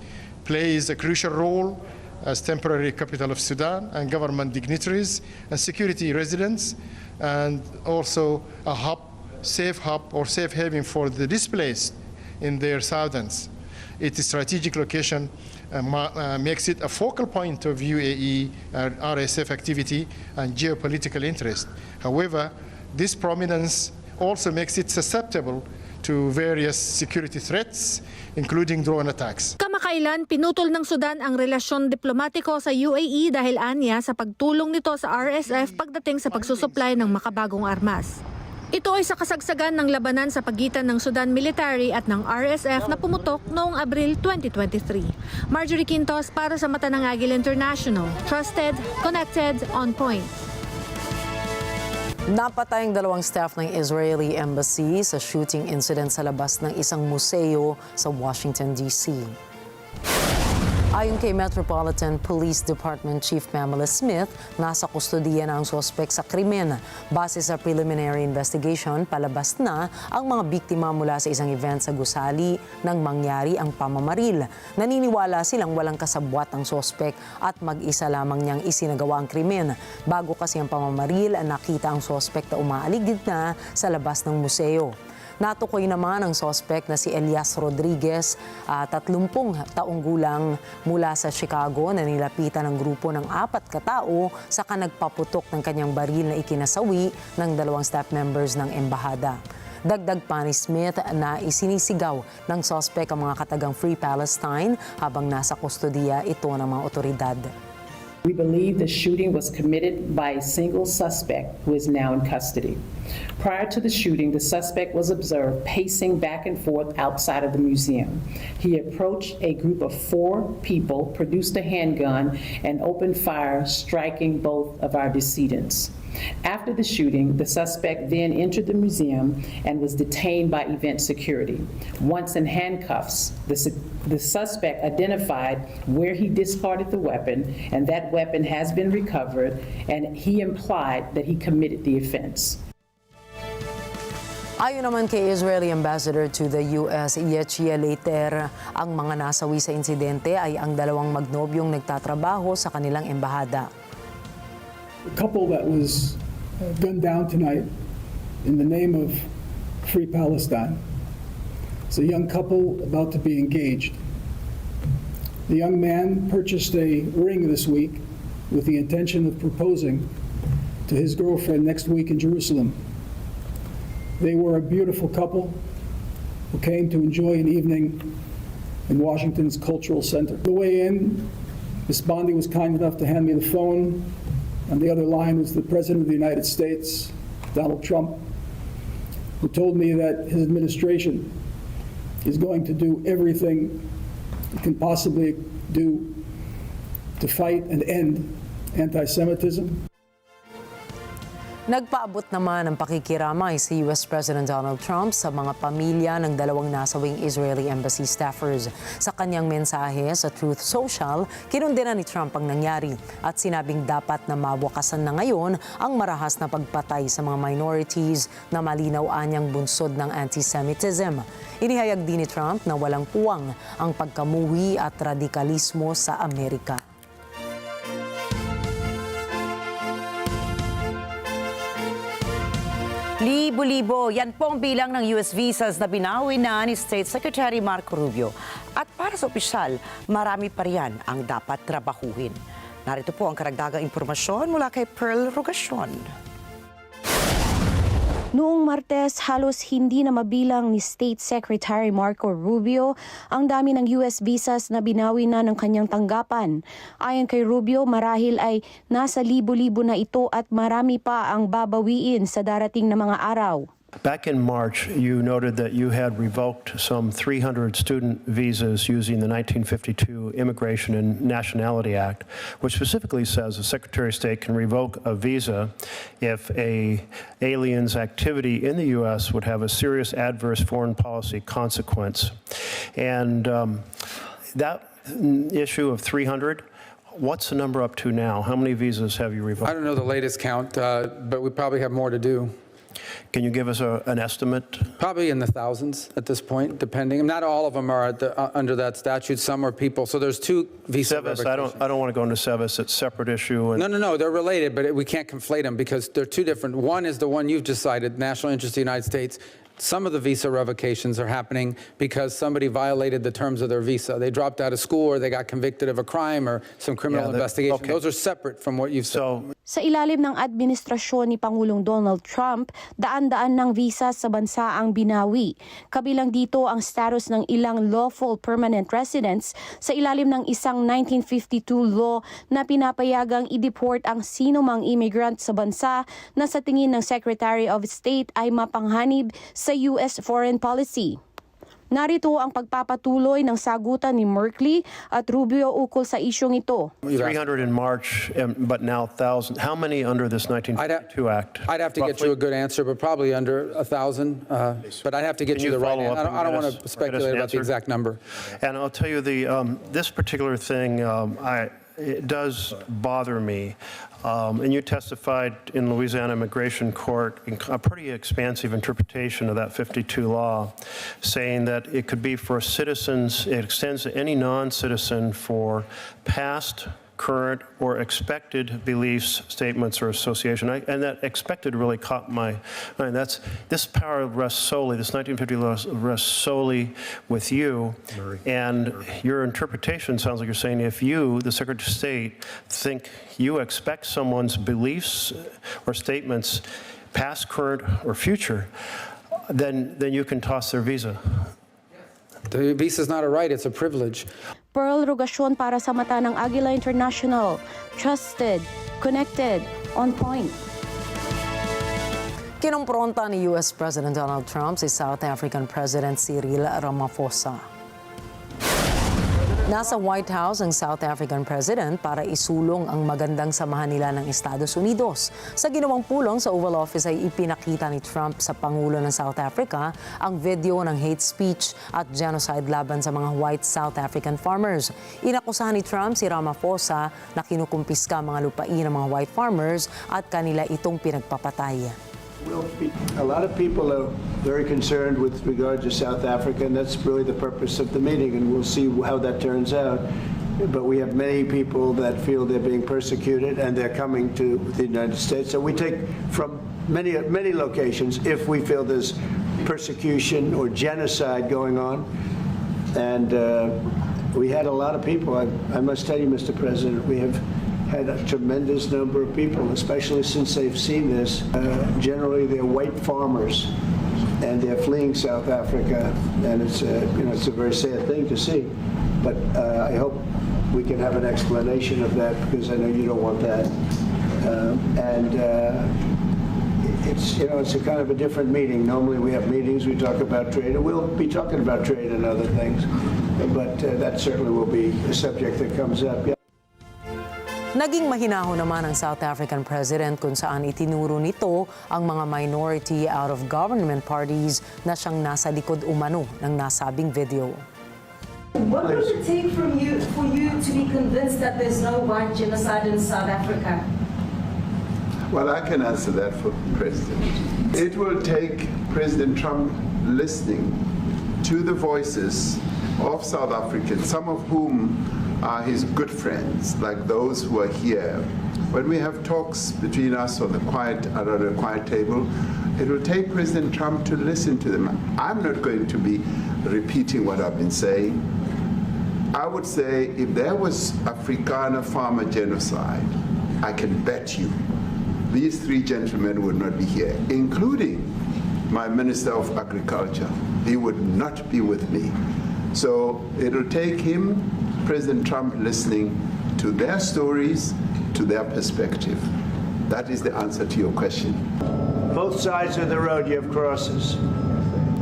plays a crucial role as temporary capital of Sudan and government dignitaries and security residents, and also a safe haven for the displaced in their southlands. Its strategic location makes it a focal point of UAE and RSF activity and geopolitical interest. However, this prominence also makes it susceptible to various security threats, including drone attacks.
Kamakailan, pinutol ng Sudan ang relasyon diplomatiko sa UAE dahil anya sa pagtulong nito sa RSF pagdating sa pagsusupply ng makabagong armas. Ito ay sa kasagsagan ng labanan sa pagitan ng Sudan Military at ng RSF na pumutok noong Abril 2023. Marjorie Quintos para sa Mata ng Agila International. Trusted, connected, on point.
Napatay ang 2 staff ng Israeli Embassy sa shooting incident sa labas ng isang museo sa Washington, D.C. Ayon kay Metropolitan Police Department Chief Pamela Smith, nasa kustodiya na ang sospek sa krimen. Base sa preliminary investigation, palabas na ang mga biktima mula sa isang event sa gusali nang mangyari ang pamamaril. Naniniwala silang walang kasabwat ang sospek at mag-isa lamang niyang isinagawa ang krimen. Bago kasi ang pamamaril, nakita ang sospek na umaaligid na sa labas ng museo. Natukoy naman ang sospek na si Elias Rodriguez, 30 taong gulang mula sa Chicago na nilapitan ng grupo ng 4 katao saka nagpaputok ng kanyang baril na ikinasawi ng 2 staff members ng embahada. Dagdag pa ni Smith na isinisigaw ng sospek ang mga katagang Free Palestine habang nasa kustodiya ito ng mga otoridad.
We believe the shooting was committed by a single suspect who is now in custody. Prior to the shooting, the suspect was observed pacing back and forth outside of the museum. He approached a group of 4 people, produced a handgun, and opened fire, striking both of our decedents. After the shooting, the suspect then entered the museum and was detained by event security. Once in handcuffs, the suspect identified where he discarded the weapon, and that weapon has been recovered, and he implied that he committed the offense.
Ayon naman kay Israeli Ambassador to the U.S. Yechia Leiter, ang mga nasawi sa insidente ay ang 2 magnobyong nagtatrabaho sa kanilang embahada.
The couple that was gunned down tonight in the name of Free Palestine. It's a young couple about to be engaged. The young man purchased a ring this week with the intention of proposing to his girlfriend next week in Jerusalem. They were a beautiful couple who came to enjoy an evening in Washington's Cultural Center. The way in, Ms. Bondi was kind enough to hand me the phone. On the other line was the President of the United States, Donald Trump, who told me that his administration is going to do everything it can possibly do to fight and end anti-Semitism.
Nagpaabot naman ng pakikiramay si U.S. President Donald Trump sa mga pamilya ng 2 nasawing Israeli embassy staffers. Sa kanyang mensahe sa Truth Social, kinundena ni Trump ang nangyari at sinabing dapat na mawakasan na ngayon ang marahas na pagpatay sa mga minorities na malinaw anyang bunsod ng anti-Semitism. Inihayag din ni Trump na walang puwang ang pagkamuhi at radikalismo sa Amerika.
Libo-libo, yan pong bilang ng US visas na binawi na ni State Secretary Marco Rubio. At para sa opisyal, marami pa riyan ang dapat trabahuhin. Narito po ang karagdagang impormasyon mula kay Pearl Rogacion.
Noong Martes, halos hindi na mabilang ni State Secretary Marco Rubio ang dami ng US visas na binawi na ng kanyang tanggapan. Ayon kay Rubio, marahil ay nasa libo-libo na ito at marami pa ang babawiin sa darating na mga araw.
Back in March, you noted that you had revoked some 300 student visas using the 1952 Immigration and Nationality Act, which specifically says the Secretary of State can revoke a visa if an alien's activity in the U.S. would have a serious adverse foreign policy consequence. And that issue of 300, what's the number up to now? How many visas have you revoked?
I don't know the latest count, but we probably have more to do.
Can you give us an estimate?
Probably in the thousands at this point, depending. Not all of them are under that statute. Some are people. So there's 2 visa revocations.
I don't want to go into SEVIS. It's a separate issue.
No. They're related, but we can't conflate them because they're 2 different. One is the one you've just cited, national interest of the United States. Some of the visa revocations are happening because somebody violated the terms of their visa. They dropped out of school or they got convicted of a crime or some criminal investigation. Okay. Those are separate from what you've said.
Sa ilalim ng administrasyon ni Pangulong Donald Trump, daan-daan ng visa sa bansa ang binawi. Kabilang dito ang status ng ilang lawful permanent residents sa ilalim ng isang 1952 law na pinapayagang i-deport ang sinumang immigrant sa bansa na sa tingin ng Secretary of State ay mapanghanib sa U.S. foreign policy. Narito ang pagpapatuloy ng sagutan ni Merkley at Rubio ukol sa isyong ito.
300 in March, but now 1,000. How many under this 1952 Act?
I'd have to get you a good answer, but probably under 1,000. But I'd have to get you the right answer. I don't want to speculate about the exact number.
And I'll tell you, this particular thing, it does bother me. And you testified in Louisiana Immigration Court in a pretty expansive interpretation of that 52 law, saying that it could be for citizens, it extends to any non-citizen for past, current, or expected beliefs, statements, or association. And that expected really caught my mind. This power rests solely, this 1950 law rests solely with you. And your interpretation sounds like you're saying if you, the Secretary of State, think you expect someone's beliefs or statements, past, current, or future, then you can toss their visa.
The visa is not a right, it's a privilege.
Pearl Rogasyon para sa mata ng Agila International. Trusted, connected, on point.
Kinumpronta ni U.S. President Donald Trump si South African President Cyril Ramaphosa. Nasa White House ang South African President para isulong ang magandang samahan nila ng Estados Unidos. Sa ginawang pulong sa Oval Office ay ipinakita ni Trump sa Pangulo ng South Africa ang video ng hate speech at genocide laban sa mga white South African farmers. Inakusahan ni Trump si Ramaphosa na kinukumpiska mga lupain ng mga white farmers at kanila itong pinagpapatay.
A lot of people are very concerned with regard to South Africa, and that's really the purpose of the meeting, and we'll see how that turns out. But we have many people that feel they're being persecuted, and they're coming to the United States. So we take from many locations if we feel there's persecution or genocide going on. And we had a lot of people. I must tell you, Mr. President, we have had a tremendous number of people, especially since they've seen this. Generally, they're white farmers, and they're fleeing South Africa, and it's a very sad thing to see. But I hope we can have an explanation of that, because I know you don't want that. It's a kind of a different meeting. Normally, we have meetings, we talk about trade, and we'll be talking about trade and other things. But that certainly will be a subject that comes up.
Naging mahinahon naman ang South African President kung saan itinuro nito ang mga minority out-of-government parties na siyang nasa likod umano ng nasabing video.
What would it take for you to be convinced that there's no white genocide in South Africa?
Well, I can answer that for the President. It will take President Trump listening to the voices of South Africans, some of whom are his good friends, like those who are here. When we have talks between us around a quiet table, it will take President Trump to listen to them. I'm not going to be repeating what I've been saying. I would say if there was Afrikaner farmer genocide, I can bet you these three gentlemen would not be here, including my Minister of Agriculture. He would not be with me. So it'll take him, President Trump, listening to their stories, to their perspective. That is the answer to your question.
Both sides of the road, you have crosses.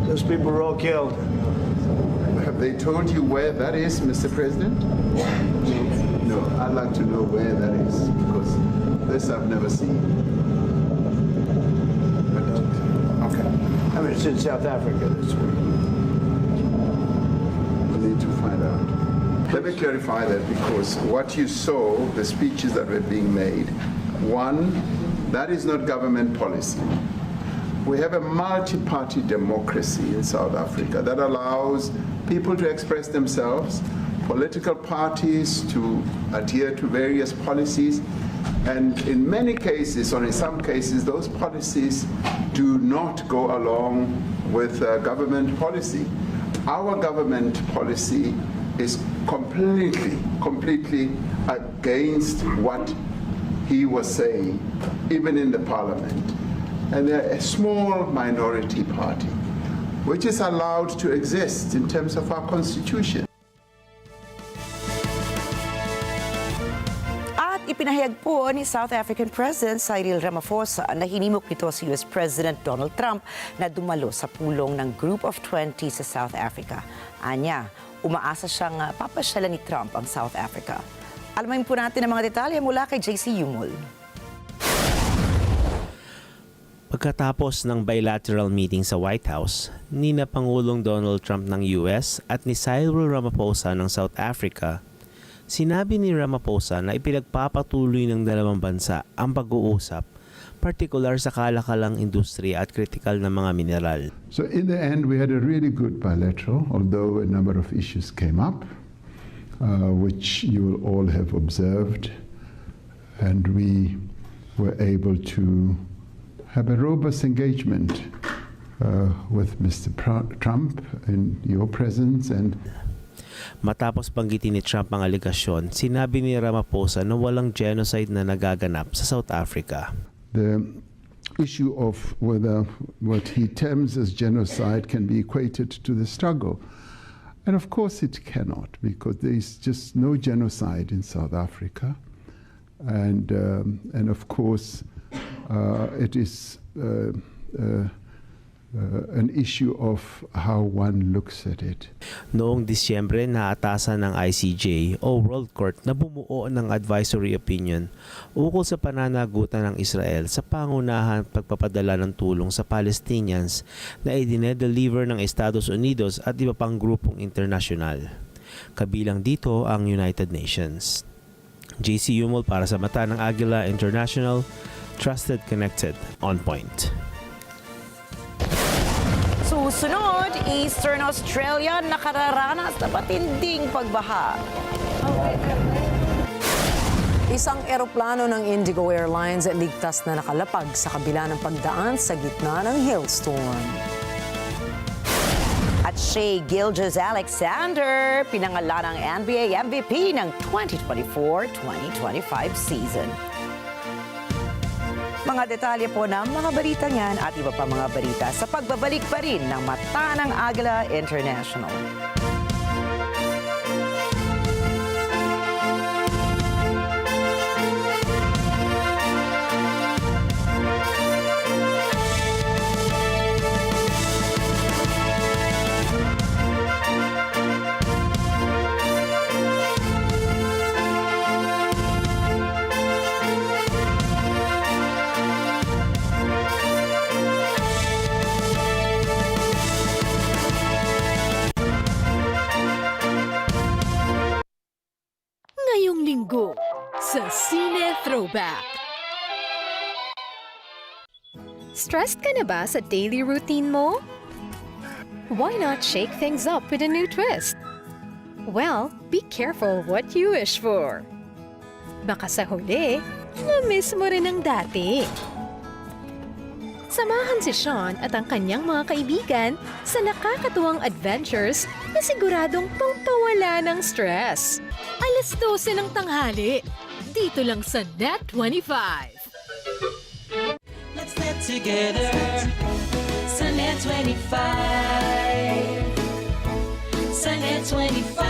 Those people were all killed.
Have they told you where that is, Mr. President? No, I'd like to know where that is, because this I've never seen. But, okay.
I mean, it's in South Africa. That's where.
We need to find out. Let me clarify that, because what you saw, the speeches that were being made, one, that is not government policy. We have a multi-party democracy in South Africa that allows people to express themselves, political parties to adhere to various policies, and in many cases, or in some cases, those policies do not go along with government policy. Our government policy is completely against what he was saying, even in the parliament. And they're a small minority party, which is allowed to exist in terms of our constitution.
Ipinahayag po ni South African President Cyril Ramaphosa na hinimok nito si US President Donald Trump na dumalo sa pulong ng Group of 20 sa South Africa. Anya, umaasa siyang papasyalan ni Trump ang South Africa. Alamin po natin ang mga detalye mula kay JC Yumol.
Pagkatapos ng bilateral meeting sa White House, ni na Pangulong Donald Trump ng US at ni Cyril Ramaphosa ng South Africa, sinabi ni Ramaphosa na ipinagpapatuloy ng dalawang bansa ang pag-uusap, partikular sa kalakalang industriya at kritikal na mga mineral.
So in the end, we had a really good bilateral, although a number of issues came up, which you will all have observed, and we were able to have a robust engagement with Mr. Trump in your presence. And
matapos banggitin ni Trump ang aligasyon, sinabi ni Ramaphosa na walang genocide na nagaganap sa South Africa.
The issue of whether what he terms as genocide can be equated to the struggle. And of course it cannot, because there is just no genocide in South Africa. And of course it is an issue of how one looks at it.
Noong Disyembre, naatasan ng ICJ o World Court na bumuo ng advisory opinion ukol sa pananagutan ng Israel sa pangunahan pagpapadala ng tulong sa Palestinians na idinedeliver ng Estados Unidos at iba pang grupong internasyonal. Kabilang dito ang United Nations. JC Yumol para sa Mata ng Agila International, trusted, connected, on point.
Susunod, Eastern Australia nakararanas na matinding pagbaha.
Isang eroplano ng Indigo Airlines ligtas na nakalapag sa kabila ng pagdaan sa gitna ng hailstorm.
At Shea Gilgeous-Alexander, pinangalan ng NBA MVP ng 2024-2025 season. Mga detalye po ng mga balita niyan at iba pa mga balita sa pagbabalik pa rin ng Mata ng Agila International.
Ngayong linggo sa Cine Throwback. Stressed ka na ba sa daily routine mo? Why not shake things up with a new twist? Well, be careful what you wish for. Baka sa huli, na-miss mo rin ang dati. Samahan si Sean at ang kanyang mga kaibigan sa nakakatuwang adventures na siguradong pampawala ng stress. Alas 12 ng tanghali, dito lang sa NET25.
Let's net together sa NET25. Sa NET25.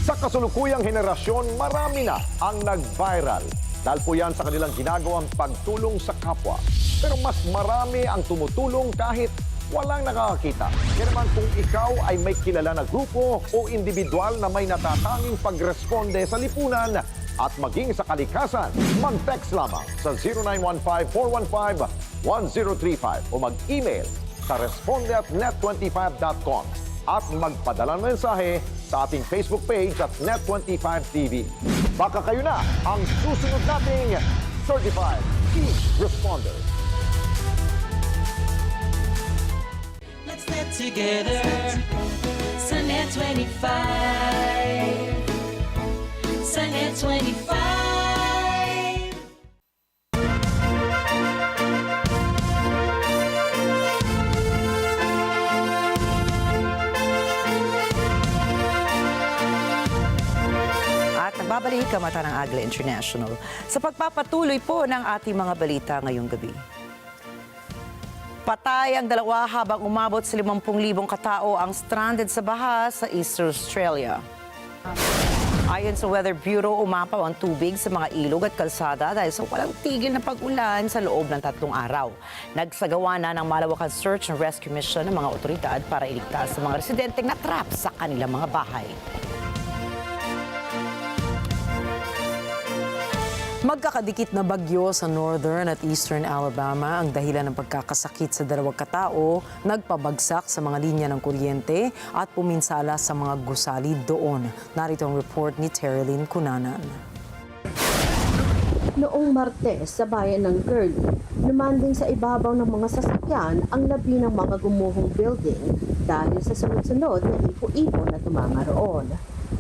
Sa kasulukuyang henerasyon, marami na ang nag-viral. Dahil po yan sa kanilang ginagawang pagtulong sa kapwa. Pero mas marami ang tumutulong kahit walang nakakakita. Kaya naman kung ikaw ay may kilala na grupo o individual na may natatanging pagresponde sa lipunan at maging sa kalikasan, mag-text lamang sa 0915-415-1035 o mag-email sa responde@net25.com at magpadala ng mensahe sa ating Facebook page at NET25 TV. Baka kayo na ang susunod nating Certified Key Responder.
Let's net together sa NET25. Sa NET25.
Babalik ka Mata ng Agila International sa pagpapatuloy po ng ating mga balita ngayong gabi. Patay ang dalawa habang umabot sa 50,000 katao ang stranded sa baha sa Eastern Australia. Ayon sa Weather Bureau, umapaw ang tubig sa mga ilog at kalsada dahil sa walang tigil na pag-ulan sa loob ng 3 araw. Nagsagawa na ng malawakang search and rescue mission ng mga otoridad para iligtas sa mga residenteng natrap sa kanilang mga bahay.
Magkakadikit na bagyo sa northern at eastern Alabama ang dahilan ng pagkakasakit sa 2 katao, nagpabagsak sa mga linya ng kuryente at puminsala sa mga gusali doon. Narito ang report ni Terilyn Cunanan.
Noong Martes sa bayan ng Gurley, lumanding sa ibabaw ng mga sasakyan ang labi ng mga gumuhong building dahil sa sunod-sunod na ipo-ipon na tumama roon.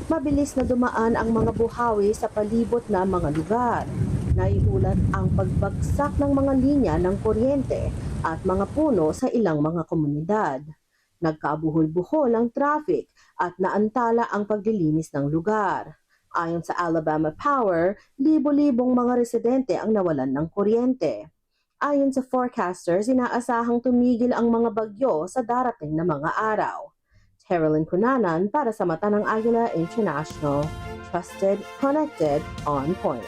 Mabilis na dumaan ang mga buhawi sa palibot na mga lugar. Naiulat ang pagbagsak ng mga linya ng kuryente at mga puno sa ilang mga komunidad. Nagkabuhol-buhol ang traffic at naantala ang paglilinis ng lugar. Ayon sa Alabama Power, libo-libong mga residente ang nawalan ng kuryente. Ayon sa forecasters, inaasahang tumigil ang mga bagyo sa darating na mga araw. Terilyn Cunanan para sa Mata ng Agila International. Trusted, connected, on point.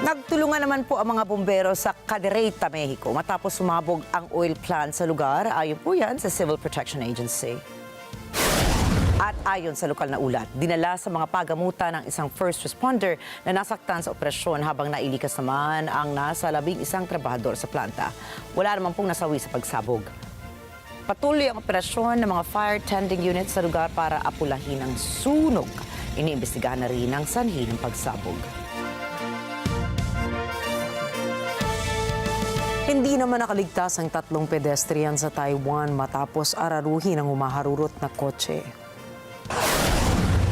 Nagtulungan naman po ang mga bumbero sa Cadereyta, Mexico matapos sumabog ang oil plant sa lugar. Ayon po yan sa Civil Protection Agency. At ayon sa lokal na ulat, dinala sa mga pagamutan ng isang first responder na nasaktan sa operasyon habang nailikas naman ang nasa 11 trabahador sa planta. Wala naman pong nasawi sa pagsabog. Patuloy ang operasyon ng mga fire tending units sa lugar para apulahin ang sunog. Iniimbestigahan na rin ang sanhi ng pagsabog.
Hindi naman nakaligtas ang 3 pedestrian sa Taiwan matapos araruhin ang humaharurot na kotse.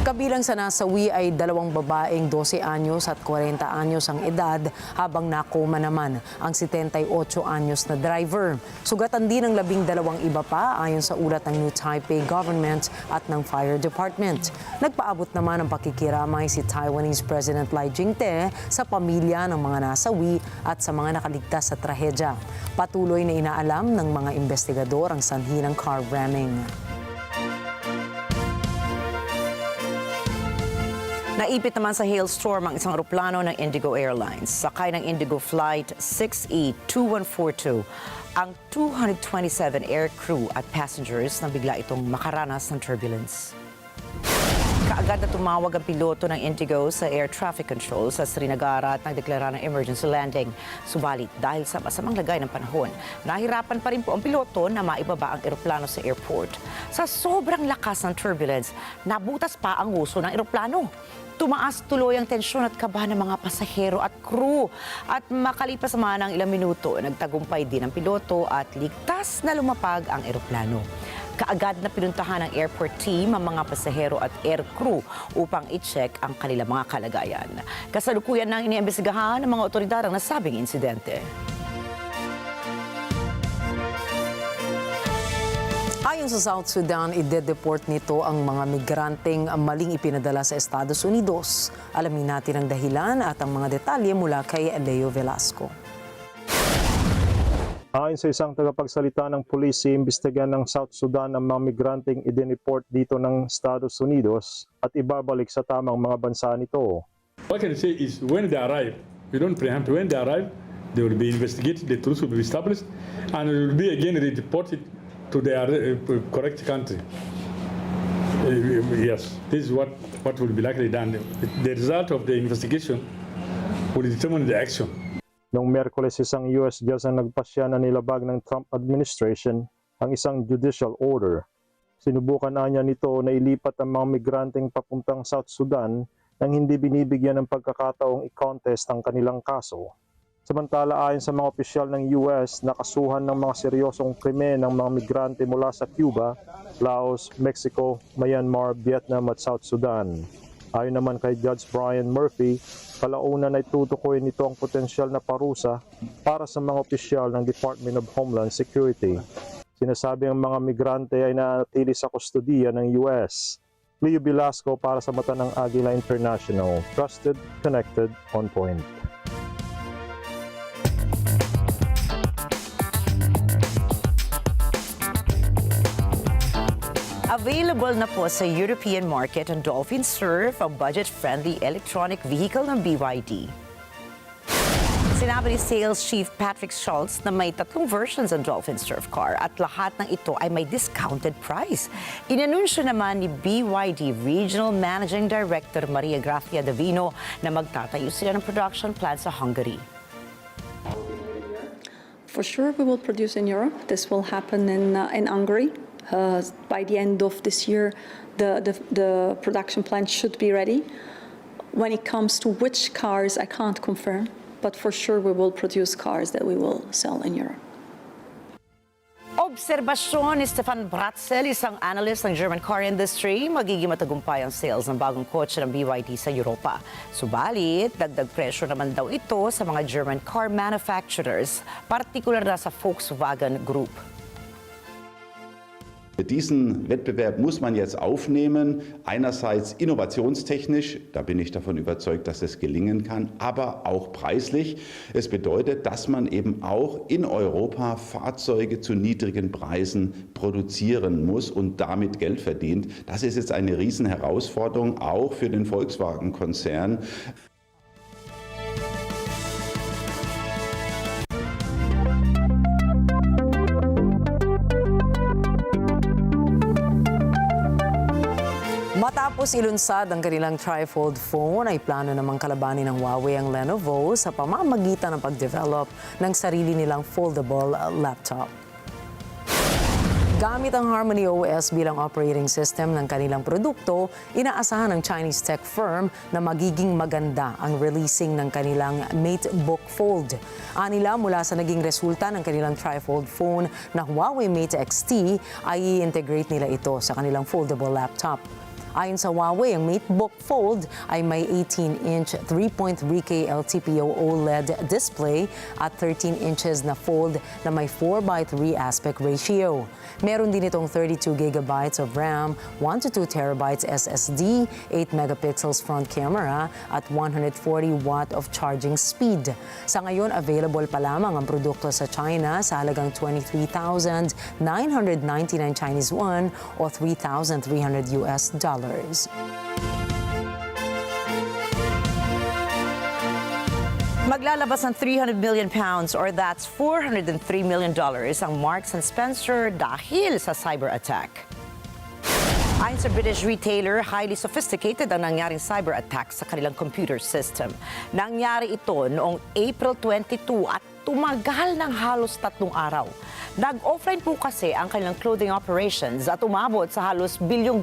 Kabilang sa nasawi ay 2 babaeng 12 anyos at 40 anyos ang edad habang nakoma naman ang 78 anyos na driver. Sugatan din ang 12 iba pa ayon sa ulat ng New Taipei government at ng fire department. Nagpaabot naman ang pakikiramay si Taiwanese President Lai Ching-te sa pamilya ng mga nasawi at sa mga nakaligtas sa trahedya. Patuloy na inaalam ng mga investigador ang sanhi ng car ramming.
Naipit naman sa hailstorm ang isang eroplano ng Indigo Airlines. Sakay ng Indigo Flight 6E2142. Ang 227 air crew at passengers nang bigla itong makaranas ng turbulence. Kaagad na tumawag ang piloto ng Indigo sa air traffic control sa Srinagar at nagdeklara ng emergency landing. Subalit dahil sa masamang lagay ng panahon, nahirapan pa rin po ang piloto na maibaba ang eroplano sa airport. Sa sobrang lakas ng turbulence, nabutas pa ang huso ng eroplano. Tumaas tuloy ang tensyon at kaba ng mga pasahero at crew. At makalipas naman ng ilang minuto, nagtagumpay din ang piloto at ligtas na lumapag ang eroplano. Kaagad na pinuntahan ng airport team ang mga pasahero at air crew upang i-check ang kanilang mga kalagayan. Kasalukuyan nang iniimbestigahan ng mga otoridad ang nasabing insidente.
Ayon sa South Sudan, ide-deport nito ang mga migranteng maling ipinadala sa Estados Unidos. Alamin natin ang dahilan at ang mga detalye mula kay Leo Velasco.
Ayon sa isang tagapagsalita ng pulis, iimbestigahan ng South Sudan ang mga migranteng i-deport dito ng Estados Unidos at ibabalik sa tamang mga bansa nito.
What I can say is when they arrive, we don't preempt. When they arrive, they will be investigated, the truth will be established, and they will be again reported to their correct country. Yes, this is what will be likely done. The result of the investigation will determine the action.
Noong Miyerkules, isang US judge ang nagpasya na nilabag ng Trump administration ang isang judicial order. Sinubukan na niya nito na ilipat ang mga migranteng papuntang South Sudan nang hindi binibigyan ng pagkakataong i-contest ang kanilang kaso. Samantala, ayon sa mga opisyal ng US, nakasuhan ng mga seryosong krimen ng mga migrante mula sa Cuba, Laos, Mexico, Myanmar, Vietnam at South Sudan. Ayon naman kay Judge Brian Murphy, kalaunan ay tutukuyin nito ang potensyal na parusa para sa mga opisyal ng Department of Homeland Security. Sinasabi ang mga migrante ay nanatili sa kustodiya ng US. Leo Velasco para sa Mata ng Agila International. Trusted, connected, on point.
Available na po sa European market ang Dolphin Surf, ang budget-friendly electronic vehicle ng BYD. Sinabi ni Sales Chief Patrick Schultz na may 3 versions ang Dolphin Surf car at lahat ng ito ay may discounted price. Inanunsyo naman ni BYD Regional Managing Director Maria Gracia Davino na magtatayo sila ng production plant sa Hungary.
For sure, we will produce in Europe. This will happen in Hungary. By the end of this year, the production plant should be ready. When it comes to which cars, I can't confirm. But for sure, we will produce cars that we will sell in Europe.
Obserbasyon ni Stefan Bratzel, isang analyst ng German car industry, magiging matagumpay ang sales ng bagong kotse ng BYD sa Europa. Subalit, dagdag presyo naman daw ito sa mga German car manufacturers, partikular na sa Volkswagen Group.
Diesen Wettbewerb muss man jetzt aufnehmen, einerseits innovationstechnisch, da bin ich davon überzeugt, dass es gelingen kann, aber auch preislich. Es bedeutet, dass man eben auch in Europa Fahrzeuge zu niedrigen Preisen produzieren muss und damit Geld verdient. Das ist jetzt eine Riesenherausforderung, auch für den Volkswagen-Konzern.
Matapos ilunsad ang kanilang trifold phone, ay plano namang kalabanin ng Huawei ang Lenovo sa pamamagitan ng pag-develop ng sarili nilang foldable laptop. Gamit ang Harmony OS bilang operating system ng kanilang produkto, inaasahan ng Chinese tech firm na magiging maganda ang releasing ng kanilang MateBook Fold. Anila, mula sa naging resulta ng kanilang trifold phone na Huawei Mate XT, ay i-integrate nila ito sa kanilang foldable laptop. Ayon sa Huawei, ang MateBook Fold ay may 18-inch 3.3K LTPO OLED display at 13 inches na fold na may 4:3 aspect ratio. Meron din itong 32 gigabytes of RAM, 1 to 2 terabytes SSD, 8 megapixels front camera at 140 watt of charging speed. Sa ngayon, available pa lamang ang produkto sa China sa halagang 23,999 Chinese yuan o $3,300 US.
Maglalabas ng 300 million pounds or that's $403 million ang Marks & Spencer dahil sa cyber attack. Ayon sa British retailer, highly sophisticated ang nangyaring cyber attack sa kanilang computer system. Nangyari ito noong April 22 at tumagal ng halos 3 araw. Nag-offline po kasi ang kanilang clothing operations at umabot sa halos $1 bilyong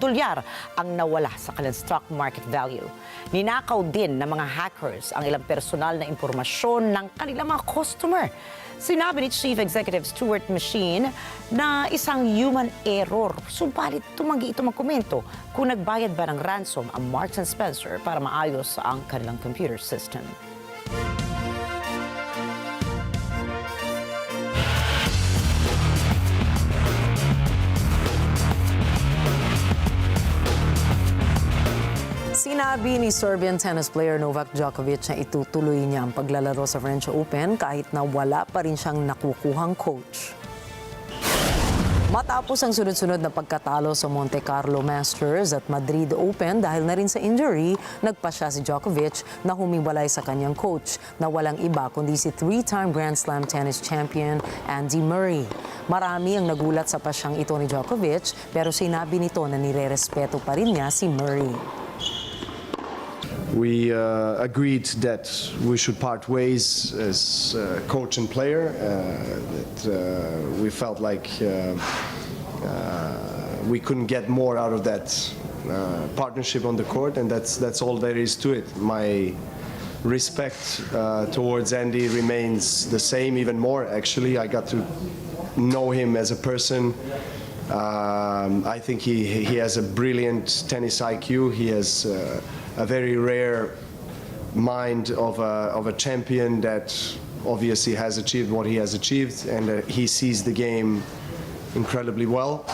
ang nawala sa kanilang stock market value. Ninakaw din ng mga hackers ang ilang personal na impormasyon ng kanilang mga customer. Sinabi ni Chief Executive Stuart Machine na isang human error. Subalit tumanggi ito magkomento kung nagbayad ba ng ransom ang Marks & Spencer para maayos ang kanilang computer system.
Sinabi ni Serbian tennis player Novak Djokovic na itutuloy niya ang paglalaro sa French Open kahit na wala pa rin siyang nakukuhang coach. Matapos ang sunod-sunod na pagkatalo sa Monte Carlo Masters at Madrid Open dahil na rin sa injury, nagpasya si Djokovic na humiwalay sa kanyang coach na walang iba kundi si 3-time Grand Slam tennis champion Andy Murray. Marami ang nagulat sa pasyang ito ni Djokovic pero sinabi nito na nirerespeto pa rin niya si Murray.
We agreed that we should part ways as coach and player, that we felt like we couldn't get more out of that partnership on the court, and that's all there is to it. My respect towards Andy remains the same, even more actually. I got to know him as a person. I think he has a brilliant tennis IQ. He has a very rare mind of a champion that obviously has achieved what he has achieved, and he sees the game incredibly well.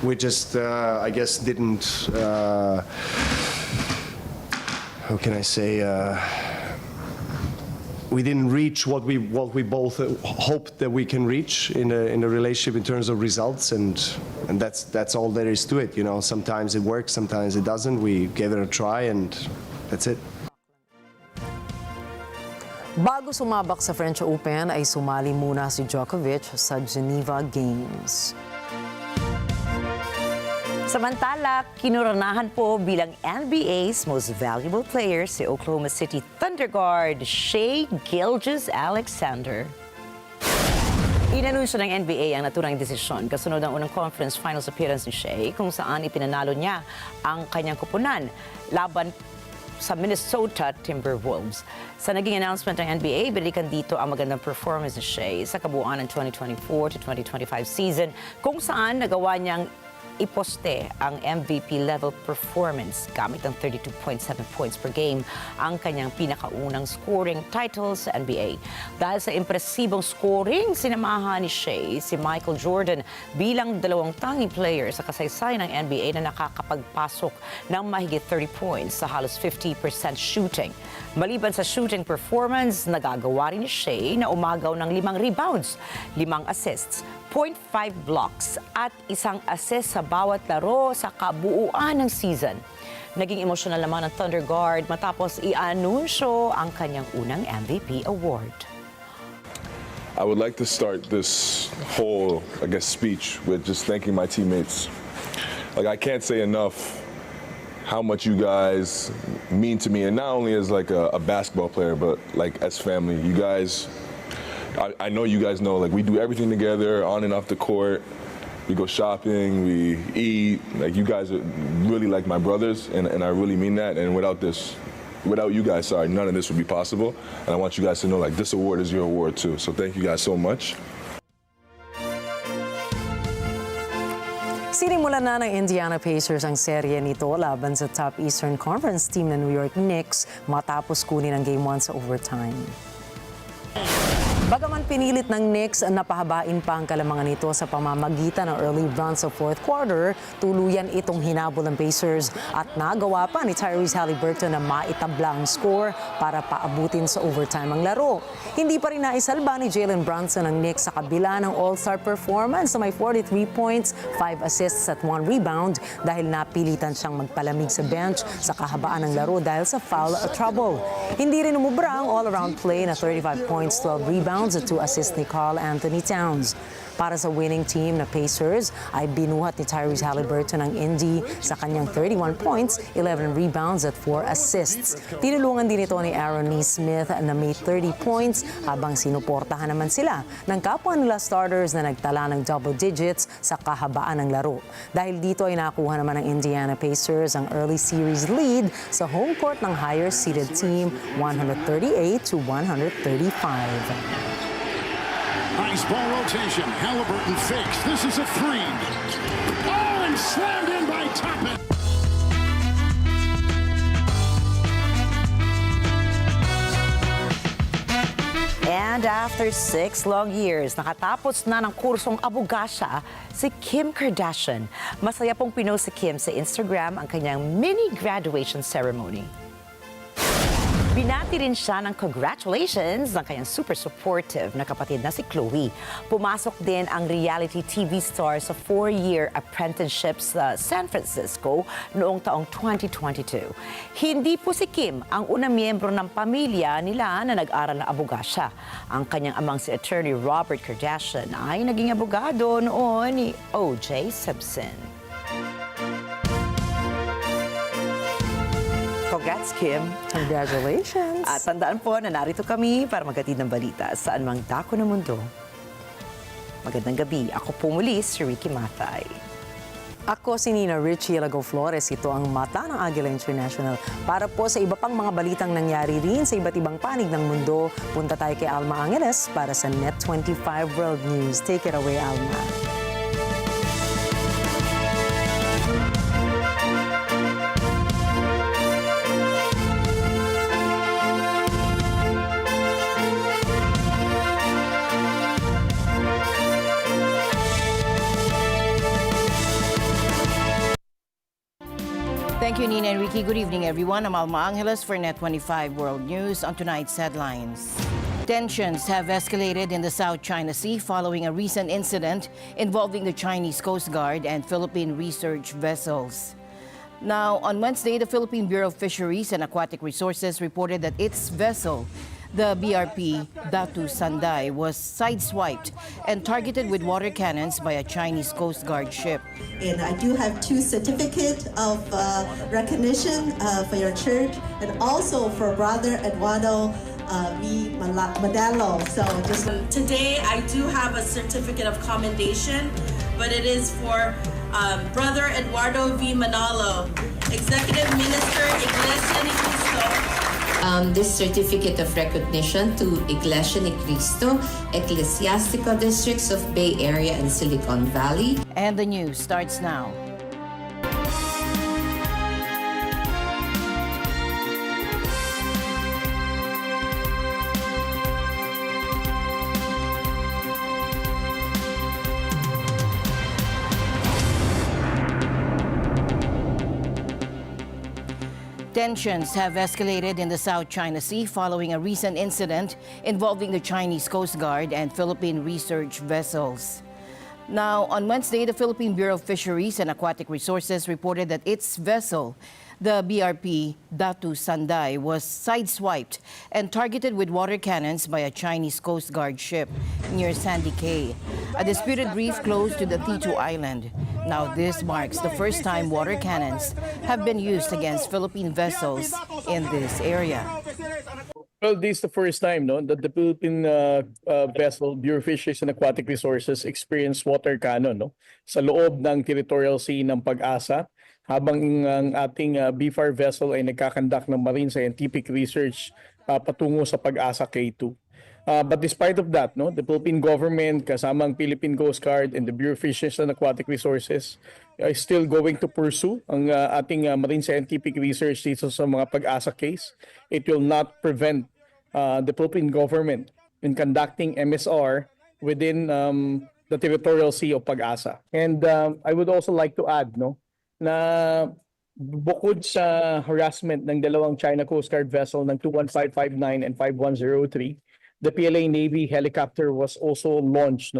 We just, I guess, didn't, how can I say, we didn't reach what we both hoped that we can reach in a relationship in terms of results, and And that's all there is to it. You know, sometimes it works, sometimes it doesn't. We gave it a try, and that's it.
Bago sumabak sa French Open ay sumali muna si Djokovic sa Geneva Games.
Samantala, kinuranahan po bilang NBA's most valuable player si Oklahoma City Thunder guard Shai Gilgeous-Alexander. Inanunsyo ng NBA ang naturang desisyon kasunod ng unang conference finals appearance ni Shai kung saan ipinanalo niya ang kanyang kupunan laban sa Minnesota Timberwolves. Sa naging announcement ng NBA, binalikan dito ang magandang performance ni Shai sa kabuuan ng 2024 to 2025 season kung saan nagawa niyang iposte ang MVP-level performance gamit ang 32.7 points per game, ang kanyang pinakaunang scoring title sa NBA. Dahil sa impresibong scoring, sinamahan ni Shai si Michael Jordan bilang dalawang tanging player sa kasaysayan ng NBA na nakakapagpasok ng mahigit 30 points sa halos 50% shooting. Maliban sa shooting performance, nagagawa rin ni Shai na umagaw ng 5 rebounds, 5 assists, 0.5 blocks at isang assist sa bawat laro sa kabuuan ng season. Naging emosyonal naman ang Thunder Guard matapos i-anunsyo ang kanyang unang MVP award.
I would like to start this whole, speech with just thanking my teammates. I can't say enough how much you guys mean to me, and not only as a basketball player, but as family. You guys, I know you guys know, we do everything together on and off the court. We go shopping, we eat. You guys are really like my brothers, and I really mean that. And without you guys, none of this would be possible. And I want you guys to know, this award is your award too. So thank you guys so much.
Sinimulan na ng Indiana Pacers ang serye nito laban sa top Eastern Conference team na New York Knicks matapos kunin ang Game 1 sa overtime. Bagaman pinilit ng Knicks na pahabain pa ang kalamangan nito sa pamamagitan ng early run sa fourth quarter, tuluyan itong hinabol ng Pacers at nagawa pa ni Tyrese Haliburton na maitabla ang score para paabutin sa overtime ang laro. Hindi pa rin naisalba ni Jalen Brunson ang Knicks sa kabila ng all-star performance na may 43 points, 5 assists at 1 rebound dahil napilitan siyang magpalamig sa bench sa kahabaan ng laro dahil sa foul trouble. Hindi rin umubra ang all-around play na 35 points, 12 rebounds at 2 assists ni Karl Anthony Towns. Para sa winning team na Pacers ay binuhat ni Tyrese Haliburton ang Indy sa kanyang 31 points, 11 rebounds at 4 assists. Tinulungan din ito ni Aaron Nesmith na may 30 points habang sinuportahan naman sila ng kapwa nila starters na nagtala ng double digits sa kahabaan ng laro. Dahil dito ay nakuha naman ng Indiana Pacers ang early series lead sa home court ng higher seeded team 138 to 135.
Nice ball rotation. Haliburton fakes. This is a three. Oh, and slammed in by Toppin.
And after 6 long years, nakatapos na ng kursong abogasya si Kim Kardashian. Masaya pong pinost si Kim sa Instagram ang kanyang mini graduation ceremony. Binati rin siya ng congratulations ng kanyang super supportive na kapatid na si Chloe. Pumasok din ang reality TV star sa 4-year apprenticeship sa San Francisco noong taong 2022. Hindi po si Kim ang unang miyembro ng pamilya nila na nag-aral na abogasya. Ang kanyang amang si attorney Robert Kardashian ay naging abogado noon ni O.J. Simpson. Congrats, Kim.
Congratulations.
At tandaan po na narito kami para maghatid ng balita saan mang dako ng mundo. Magandang gabi. Ako po muli si Rikki Mathay.
Ako si Rikki Alagao Flores. Ito ang mata ng Agila International. Para po sa iba pang mga balitang nangyari rin sa iba't ibang panig ng mundo, punta tayo kay Alma Angeles para sa NET25 World News. Take it away, Alma.
Thank you, Nina and Rikki. Good evening, everyone. I'm Alma Angeles for NET25 World News on tonight's headlines. Tensions have escalated in the South China Sea following a recent incident involving the Chinese Coast Guard and Philippine research vessels. Now, on Wednesday, the Philippine Bureau of Fisheries and Aquatic Resources reported that its vessel, the BRP Datu Sanday, was sideswiped and targeted with water cannons by a Chinese Coast Guard ship.
And I do have 2 certificates of recognition for your church and also for Brother Eduardo V. Madelo. So just
today I do have a certificate of commendation, but it is for Brother Eduardo V. Manalo, Executive Minister, Iglesia ni Cristo.
This certificate of recognition to Iglesia ni Cristo, ecclesiastical districts of Bay Area and Silicon Valley.
And the news starts now. Tensions have escalated in the South China Sea following a recent incident involving the Chinese Coast Guard and Philippine research vessels. Now, on Wednesday, the Philippine Bureau of Fisheries and Aquatic Resources reported that its vessel, the BRP Datu Sanday, was sideswiped and targeted with water cannons by a Chinese Coast Guard ship near Sandy Cay, a disputed reef close to the T2 Island. Now, this marks the first time water cannons have been used against Philippine vessels in this area.
Well, this is the first time that the Philippine vessel, Bureau of Fisheries and Aquatic Resources, experienced water cannon sa loob ng territorial sea ng Pag-asa, habang ang ating BFAR vessel ay nagkakandak ng marine scientific research patungo sa Pag-asa K2. But despite of that, the Philippine government, kasama ang Philippine Coast Guard and the Bureau of Fisheries and Aquatic Resources, is still going to pursue ang ating marine scientific research dito sa mga Pag-asa case. It will not prevent the Philippine government in conducting MSR within the territorial sea of Pag-asa. And I would also like to add na bukod sa harassment ng dalawang China Coast Guard vessel ng 21559 and 5103, the PLA Navy helicopter was also launched.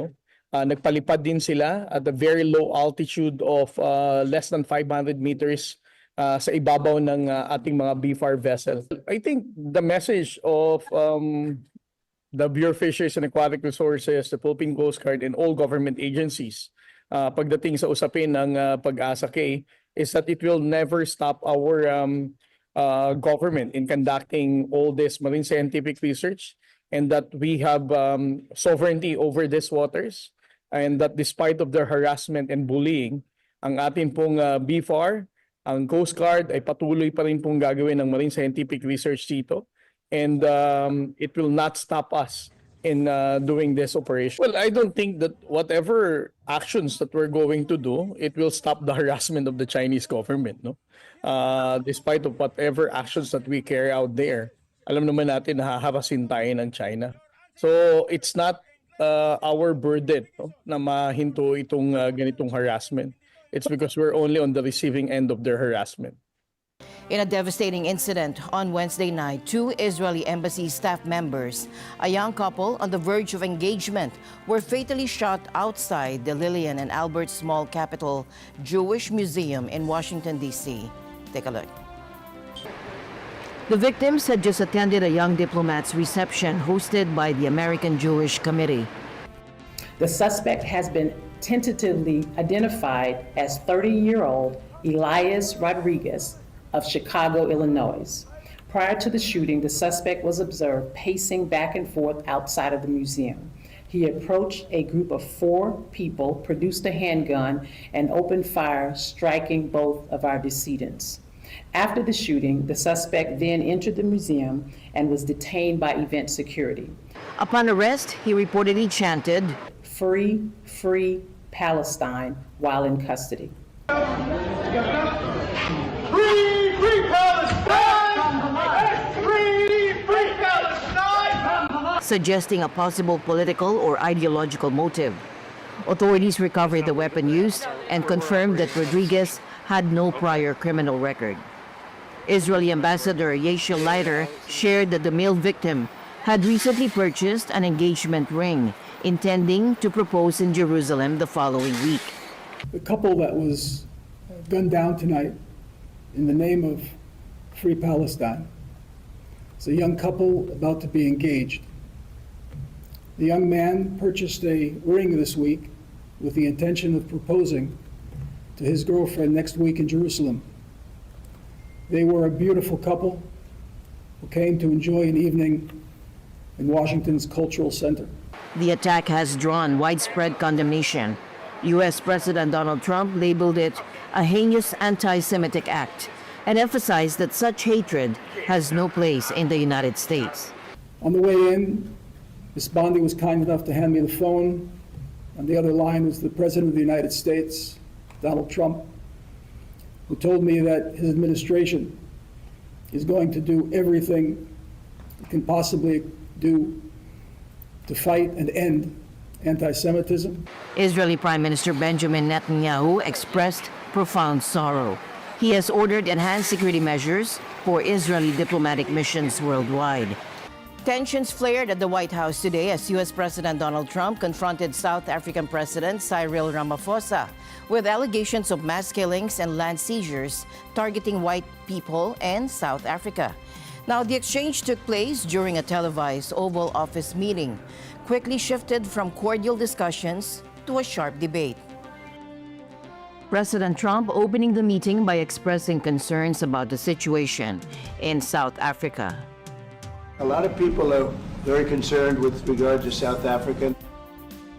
Nagpalipad din sila at a very low altitude of less than 500 meters sa ibabaw ng ating mga BFAR vessel. I think the message of the Bureau of Fisheries and Aquatic Resources, the Philippine Coast Guard, and all government agencies pagdating sa usapin ng Pag-asa K is that it will never stop our government in conducting all this marine scientific research, and that we have sovereignty over these waters, and that despite of their harassment and bullying, ang atin pong BFAR, ang Coast Guard ay patuloy pa rin pong gagawin ng marine scientific research dito, and it will not stop us in doing this operation. Well, I don't think that whatever actions that we're going to do, it will stop the harassment of the Chinese government. Despite of whatever actions that we carry out there, alam naman natin na haharasin tayo ng China. So it's not our burden na mahinto itong ganitong harassment. It's because we're only on the receiving end of their harassment.
In a devastating incident on Wednesday night, 2 Israeli embassy staff members, a young couple on the verge of engagement, were fatally shot outside the Lillian and Albert Small Capital Jewish Museum in Washington, D.C. Take a look. The victims had just attended a young diplomat's reception hosted by the American Jewish Committee.
The suspect has been tentatively identified as 30-year-old Elias Rodriguez of Chicago, Illinois. Prior to the shooting, the suspect was observed pacing back and forth outside of the museum. He approached a group of 4 people, produced a handgun, and opened fire, striking both of our decedents. After the shooting, the suspect then entered the museum and was detained by event security.
Upon arrest, he reportedly chanted,
"Free, free Palestine," while in custody.
Free, free Palestine! Free, free Palestine!
Suggesting a possible political or ideological motive. Authorities recovered the weapon used and confirmed that Rodriguez had no prior criminal record. Israeli Ambassador Yeshua Leiter shared that the male victim had recently purchased an engagement ring, intending to propose in Jerusalem the following week.
The couple that was gunned down tonight in the name of Free Palestine is a young couple about to be engaged. The young man purchased a ring this week with the intention of proposing to his girlfriend next week in Jerusalem. They were a beautiful couple who came to enjoy an evening in Washington's Cultural Center.
The attack has drawn widespread condemnation. U.S. President Donald Trump labeled it a heinous anti-Semitic act and emphasized that such hatred has no place in the United States.
On the way in, Ms. Bondi was kind enough to hand me the phone. On the other line was the President of the United States, Donald Trump, who told me that his administration is going to do everything it can possibly do to fight and end anti-Semitism.
Israeli Prime Minister Benjamin Netanyahu expressed profound sorrow. He has ordered enhanced security measures for Israeli diplomatic missions worldwide. Tensions flared at the White House today as U.S. President Donald Trump confronted South African President Cyril Ramaphosa with allegations of mass killings and land seizures targeting white people and South Africa. Now, the exchange took place during a televised Oval Office meeting, quickly shifted from cordial discussions to a sharp debate. President Trump opening the meeting by expressing concerns about the situation in South Africa.
A lot of people are very concerned with regard to South Africa.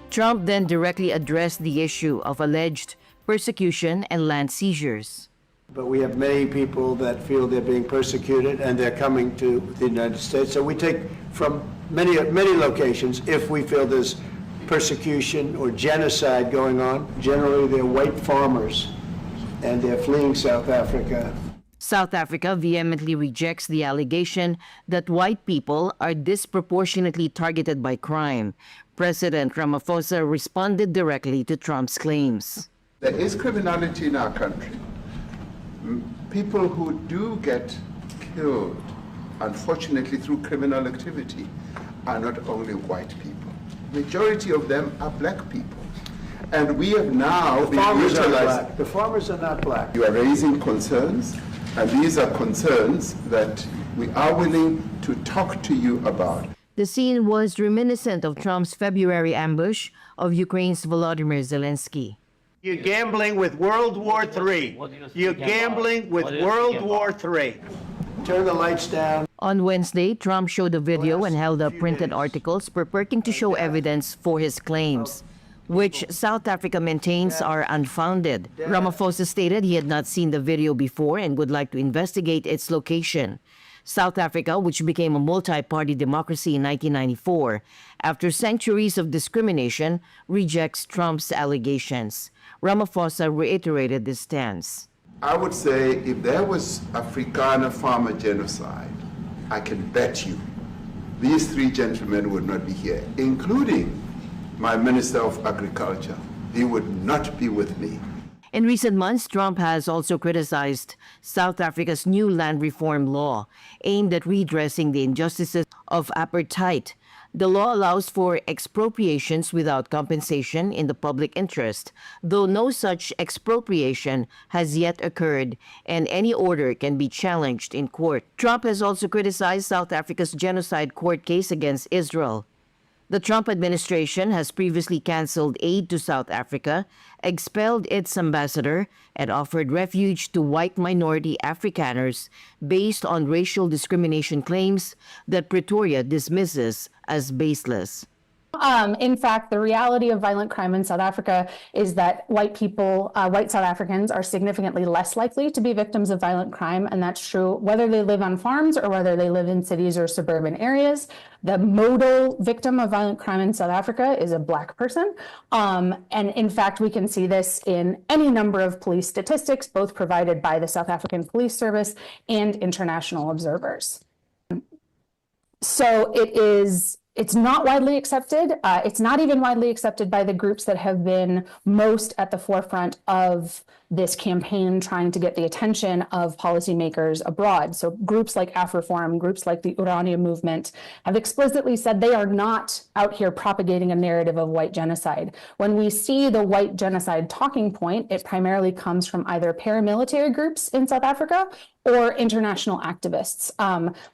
Trump then directly addressed the issue of alleged persecution and land seizures.
But we have many people that feel they're being persecuted and they're coming to the United States. So we take from many locations if we feel there's persecution or genocide going on. Generally, they're white farmers and they're fleeing South Africa.
South Africa vehemently rejects the allegation that white people are disproportionately targeted by crime. President Ramaphosa responded directly to Trump's claims.
There is criminality in our country. People who do get killed, unfortunately, through criminal activity are not only white people. Majority of them are black people. And we have now
The farmers are black. The farmers are not black.
You are raising concerns, and these are concerns that we are willing to talk to you about.
The scene was reminiscent of Trump's February ambush of Ukraine's Volodymyr Zelensky.
You're gambling with World War III. You're gambling with World War III. Turn the lights down.
On Wednesday, Trump showed a video and held up printed articles purporting to show evidence for his claims, which South Africa maintains are unfounded. Ramaphosa stated he had not seen the video before and would like to investigate its location. South Africa, which became a multi-party democracy in 1994, after centuries of discrimination, rejects Trump's allegations. Ramaphosa reiterated this stance.
I would say if there was Afrikaner farmer genocide, I can bet you these three gentlemen would not be here, including my Minister of Agriculture. He would not be with me.
In recent months, Trump has also criticized South Africa's new land reform law aimed at redressing the injustices of apartheid. The law allows for expropriations without compensation in the public interest, though no such expropriation has yet occurred and any order can be challenged in court. Trump has also criticized South Africa's genocide court case against Israel. The Trump administration has previously canceled aid to South Africa, expelled its ambassador, and offered refuge to white minority Afrikaners based on racial discrimination claims that Pretoria dismisses as baseless.
In fact, the reality of violent crime in South Africa is that white South Africans are significantly less likely to be victims of violent crime, and that's true whether they live on farms or whether they live in cities or suburban areas. The modal victim of violent crime in South Africa is a Black person, and in fact, we can see this in any number of police statistics, both provided by the South African Police Service and international observers. So it is It's not widely accepted. It's not even widely accepted by the groups that have been most at the forefront of this campaign trying to get the attention of policymakers abroad. So groups like AfriForum, groups like the Urania movement have explicitly said they are not out here propagating a narrative of white genocide. When we see the white genocide talking point, it primarily comes from either paramilitary groups in South Africa or international activists.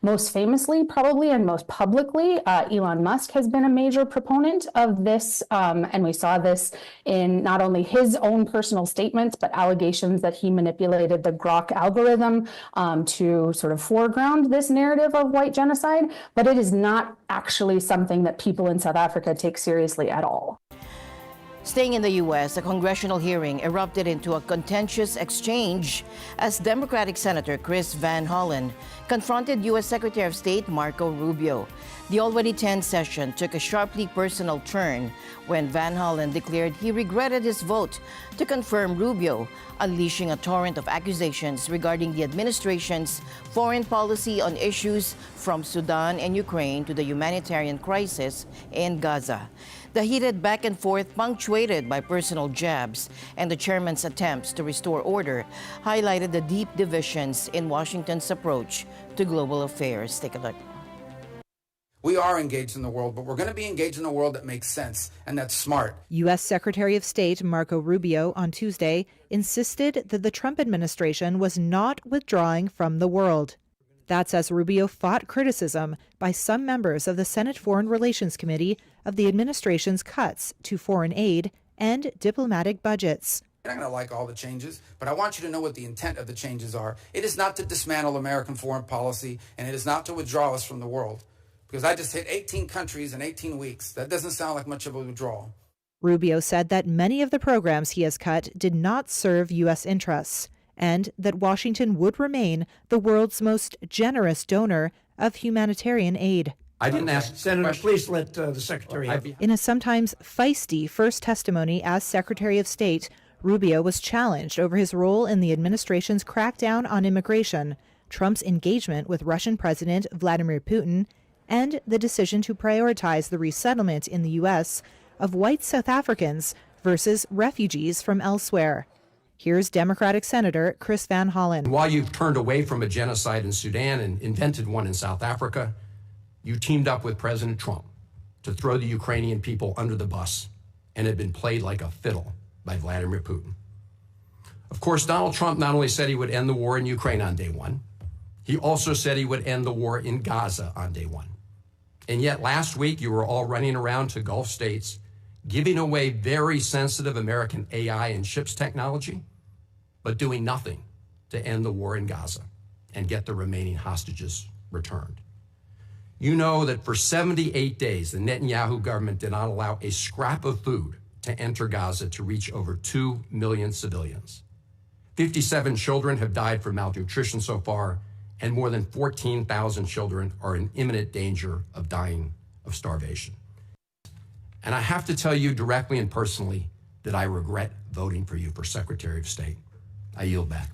Most famously, probably, and most publicly, Elon Musk has been a major proponent of this, and we saw this in not only his own personal statements, but allegations that he manipulated the Grok algorithm to sort of foreground this narrative of white genocide, but it is not actually something that people in South Africa take seriously at all.
Staying in the U.S., a congressional hearing erupted into a contentious exchange as Democratic Senator Chris Van Hollen confronted U.S. Secretary of State Marco Rubio. The already tense session took a sharply personal turn when Van Hollen declared he regretted his vote to confirm Rubio, unleashing a torrent of accusations regarding the administration's foreign policy on issues from Sudan and Ukraine to the humanitarian crisis in Gaza. The heated back and forth, punctuated by personal jabs and the chairman's attempts to restore order, highlighted the deep divisions in Washington's approach to global affairs. Take a look.
We are engaged in the world, but we're going to be engaged in a world that makes sense and that's smart.
U.S. Secretary of State Marco Rubio on Tuesday insisted that the Trump administration was not withdrawing from the world. That's as Rubio fought criticism by some members of the Senate Foreign Relations Committee of the administration's cuts to foreign aid and diplomatic budgets.
You're not going to like all the changes, but I want you to know what the intent of the changes are. It is not to dismantle American foreign policy, and it is not to withdraw us from the world. Because I just hit 18 countries in 18 weeks. That doesn't sound like much of a withdrawal.
Rubio said that many of the programs he has cut did not serve U.S. interests, and that Washington would remain the world's most generous donor of humanitarian aid.
I didn't ask. Senator, please let the Secretary have you.
In a sometimes feisty first testimony as Secretary of State, Rubio was challenged over his role in the administration's crackdown on immigration, Trump's engagement with Russian President Vladimir Putin, and the decision to prioritize the resettlement in the U.S. of white South Africans versus refugees from elsewhere. Here's Democratic Senator Chris Van Hollen.
While you've turned away from a genocide in Sudan and invented one in South Africa, you teamed up with President Trump to throw the Ukrainian people under the bus and have been played like a fiddle by Vladimir Putin. Of course, Donald Trump not only said he would end the war in Ukraine on day one, he also said he would end the war in Gaza on day one. And yet last week you were all running around to Gulf states, giving away very sensitive American AI and ships technology, but doing nothing to end the war in Gaza and get the remaining hostages returned. You know that for 78 days, the Netanyahu government did not allow a scrap of food to enter Gaza to reach over 2 million civilians. 57 children have died from malnutrition so far, and more than 14,000 children are in imminent danger of dying of starvation. And I have to tell you directly and personally that I regret voting for you for Secretary of State. I yield back.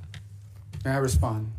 May I respond?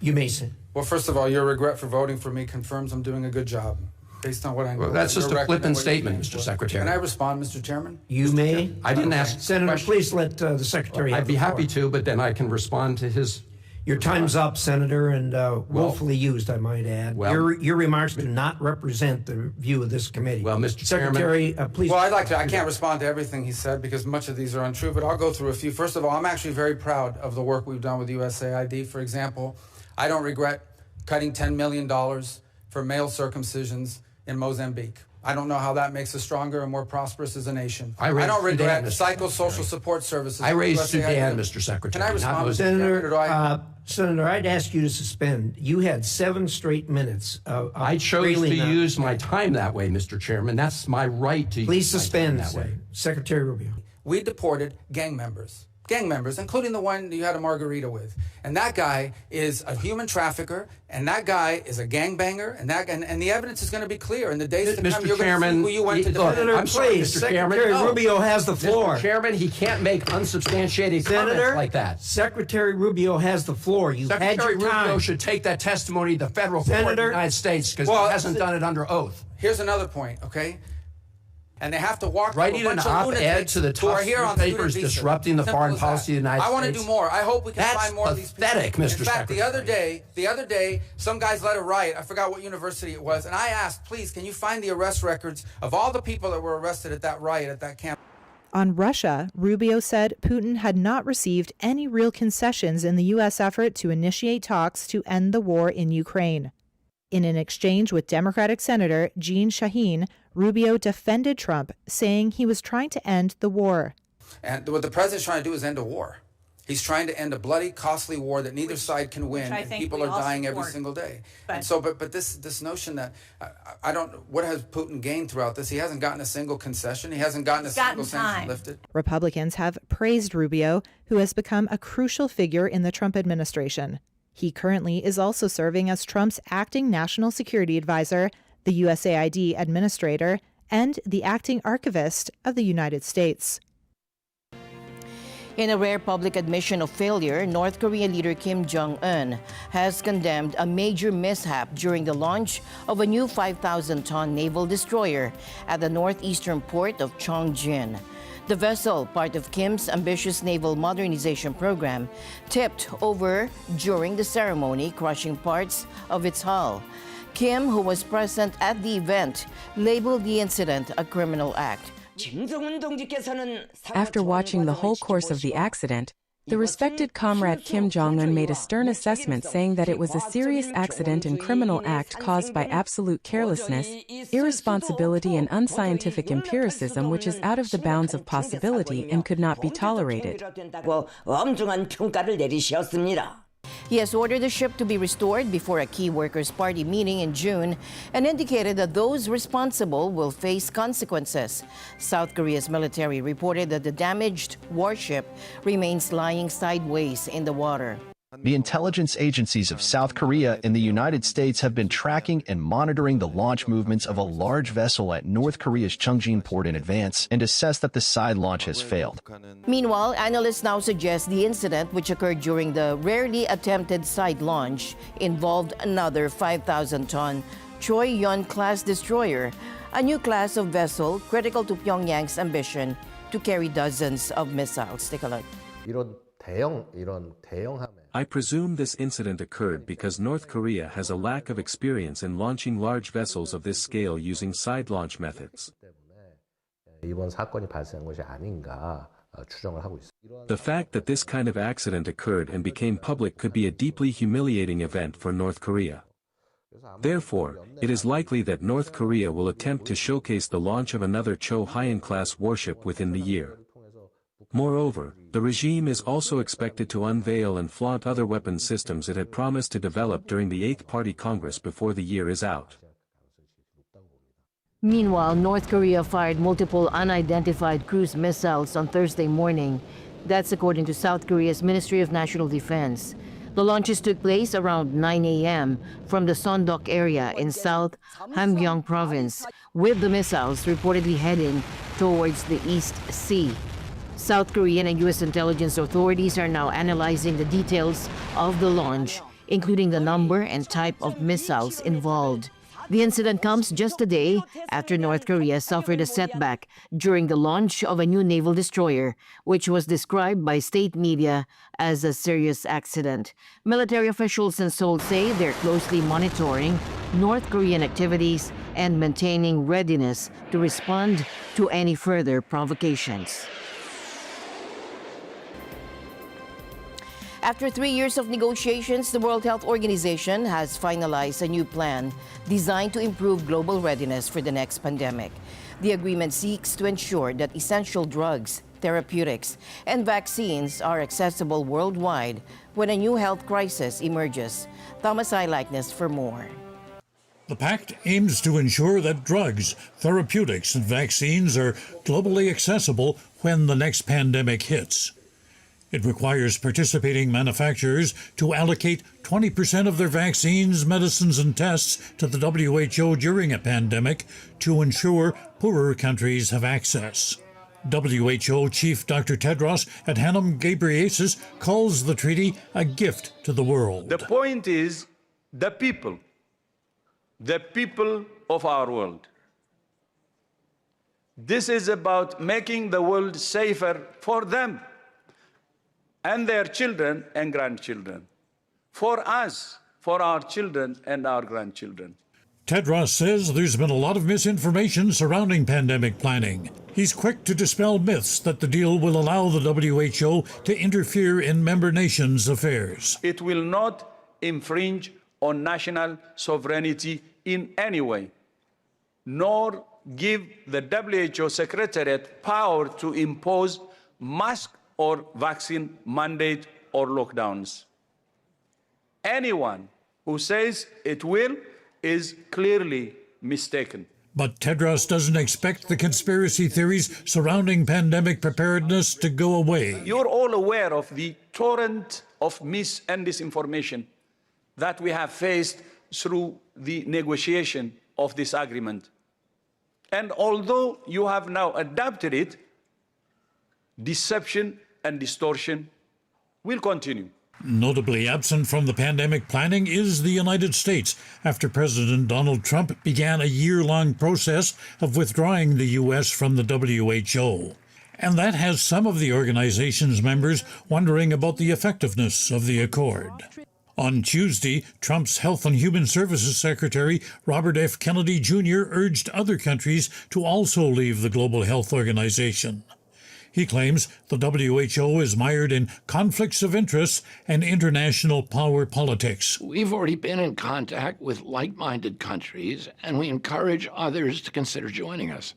You may, sir.
Well, first of all, your regret for voting for me confirms I'm doing a good job, based on what I know.
Well, that's just
Your
a
record and
flippant
what you
statement,
stand
Mr.
for.
Secretary.
Can I respond, Mr. Chairman?
You may. I didn't ask. Senator,
question.
please let the Secretary have
I'd be
the
happy
floor.
to, but then I can respond to his.
Your time's up, Senator, and willfully used, I might add.
Well-
your remarks do not represent the view of this committee.
Well, Mr.
Secretary, please.
Well, I'd like to. I can't respond to everything he said because much of these are untrue, but I'll go through a few. First of all, I'm actually very proud of the work we've done with USAID. For example, I don't regret cutting $10 million for male circumcisions in Mozambique. I don't know how that makes us stronger and more prosperous as a nation.
I raised
don't regret
Sudan, Mr.
psychosocial support services.
I raised
USAID.
Sudan, Mr. Secretary.
Can I respond,
not
Mr.
Senator,
Chairman, or do I-
Senator, I'd ask you to suspend. You had 7 straight minutes.
I chose to use my time that way, Mr. Chairman. That's my right to
Please
use my
suspend
time that way.
Secretary Rubio.
We deported gang members, including the one you had a margarita with. And that guy is a human trafficker, and that guy is a gangbanger, and the evidence is going to be clear in the days to come.
Mr.
You're
Chairman,
going to see who you went to
look,
defend.
I'm sorry, Mr. Chairman. Secretary Rubio has the floor.
Mr. Chairman, he can't make unsubstantiated
Senator,
comments like that.
Secretary Rubio has the floor. You've had
Secretary
your time.
Rubio should take that testimony to the federal court in the
Senator,
United States because
well,
he hasn't done it under oath. here's another point, okay? And they have to walk
Writing an op-ed to the top newspapers disrupting the foreign policy of the United States.
I want to do more. I hope we can find more of these people.
That's pathetic, Mr.
In fact,
Secretary.
the other day, some guys led a riot. I forgot what university it was. And I asked, please, can you find the arrest records of all the people that were arrested at that riot, at that camp?
On Russia, Rubio said Putin had not received any real concessions in the U.S. effort to initiate talks to end the war in Ukraine. In an exchange with Democratic Senator Jeanne Shaheen, Rubio defended Trump, saying he was trying to end the war.
And what the president's trying to do is end a war. He's trying to end a bloody, costly war that neither side can win, and people are dying every single day. And so, but this notion that I don't, what has Putin gained throughout this? He hasn't gotten a single concession. He hasn't gotten a single sanction lifted.
Republicans have praised Rubio, who has become a crucial figure in the Trump administration. He currently is also serving as Trump's acting national security advisor, the USAID administrator, and the acting archivist of the United States.
In a rare public admission of failure, North Korean leader Kim Jong-un has condemned a major mishap during the launch of a new 5,000-ton naval destroyer at the northeastern port of Cheongjin. The vessel, part of Kim's ambitious naval modernization program, tipped over during the ceremony, crushing parts of its hull. Kim, who was present at the event, labeled the incident a criminal act.
After watching the whole course of the accident, the respected comrade Kim Jong-un made a stern assessment saying that it was a serious accident and criminal act caused by absolute carelessness, irresponsibility and unscientific empiricism which is out of the bounds of possibility and could not be tolerated.
He has ordered the ship to be restored before a key Workers' Party meeting in June and indicated that those responsible will face consequences. South Korea's military reported that the damaged warship remains lying sideways in the water.
The intelligence agencies of South Korea and the United States have been tracking and monitoring the launch movements of a large vessel at North Korea's Cheongjin port in advance and assessed that the side launch has failed.
Meanwhile, analysts now suggest the incident, which occurred during the rarely attempted side launch, involved another 5,000-ton Choeyon-class destroyer, a new class of vessel critical to Pyongyang's ambition to carry dozens of missiles. Take a look.
I presume this incident occurred because North Korea has a lack of experience in launching large vessels of this scale using side launch methods. The fact that this kind of accident occurred and became public could be a deeply humiliating event for North Korea. Therefore, it is likely that North Korea will attempt to showcase the launch of another Choeyon-class warship within the year. Moreover, the regime is also expected to unveil and flaunt other weapons systems it had promised to develop during the 8th Party Congress before the year is out.
Meanwhile, North Korea fired multiple unidentified cruise missiles on Thursday morning. That's according to South Korea's Ministry of National Defense. The launches took place around 9 a.m. from the Sondok area in South Hamgyong province, with the missiles reportedly heading towards the East Sea. South Korean and U.S. intelligence authorities are now analyzing the details of the launch, including the number and type of missiles involved. The incident comes just a day after North Korea suffered a setback during the launch of a new naval destroyer, which was described by state media as a serious accident. Military officials in Seoul say they're closely monitoring North Korean activities and maintaining readiness to respond to any further provocations. After 3 years of negotiations, the World Health Organization has finalized a new plan designed to improve global readiness for the next pandemic. The agreement seeks to ensure that essential drugs, therapeutics, and vaccines are accessible worldwide when a new health crisis emerges. Thomas Eyelikeness for more.
The pact aims to ensure that drugs, therapeutics, and vaccines are globally accessible when the next pandemic hits. It requires participating manufacturers to allocate 20% of their vaccines, medicines, and tests to the WHO during a pandemic to ensure poorer countries have access. WHO Chief Dr. Tedros Adhanom Ghebreyesus calls the treaty a gift to the world.
The point is the people
the people of our world. This is about making the world safer for them and their children and grandchildren, for us, for our children and our grandchildren.
Tedros says there's been a lot of misinformation surrounding pandemic planning. He's quick to dispel myths that the deal will allow the WHO to interfere in member nations' affairs.
It will not infringe on national sovereignty in any way, nor give the WHO Secretariat power to impose mask or vaccine mandate or lockdowns. Anyone who says it will is clearly mistaken.
But Tedros doesn't expect the conspiracy theories surrounding pandemic preparedness to go away.
You're all aware of the torrent of mis and disinformation that we have faced through the negotiation of this agreement. And although you have now adapted it, deception and distortion will continue.
Notably absent from the pandemic planning is the United States, after President Donald Trump began a year-long process of withdrawing the U.S. from the WHO. And that has some of the organization's members wondering about the effectiveness of the accord. On Tuesday, Trump's Health and Human Services Secretary Robert F. Kennedy Jr. urged other countries to also leave the Global Health Organization. He claims the WHO is mired in conflicts of interest and international power politics.
We've already been in contact with like-minded countries, and we encourage others to consider joining us.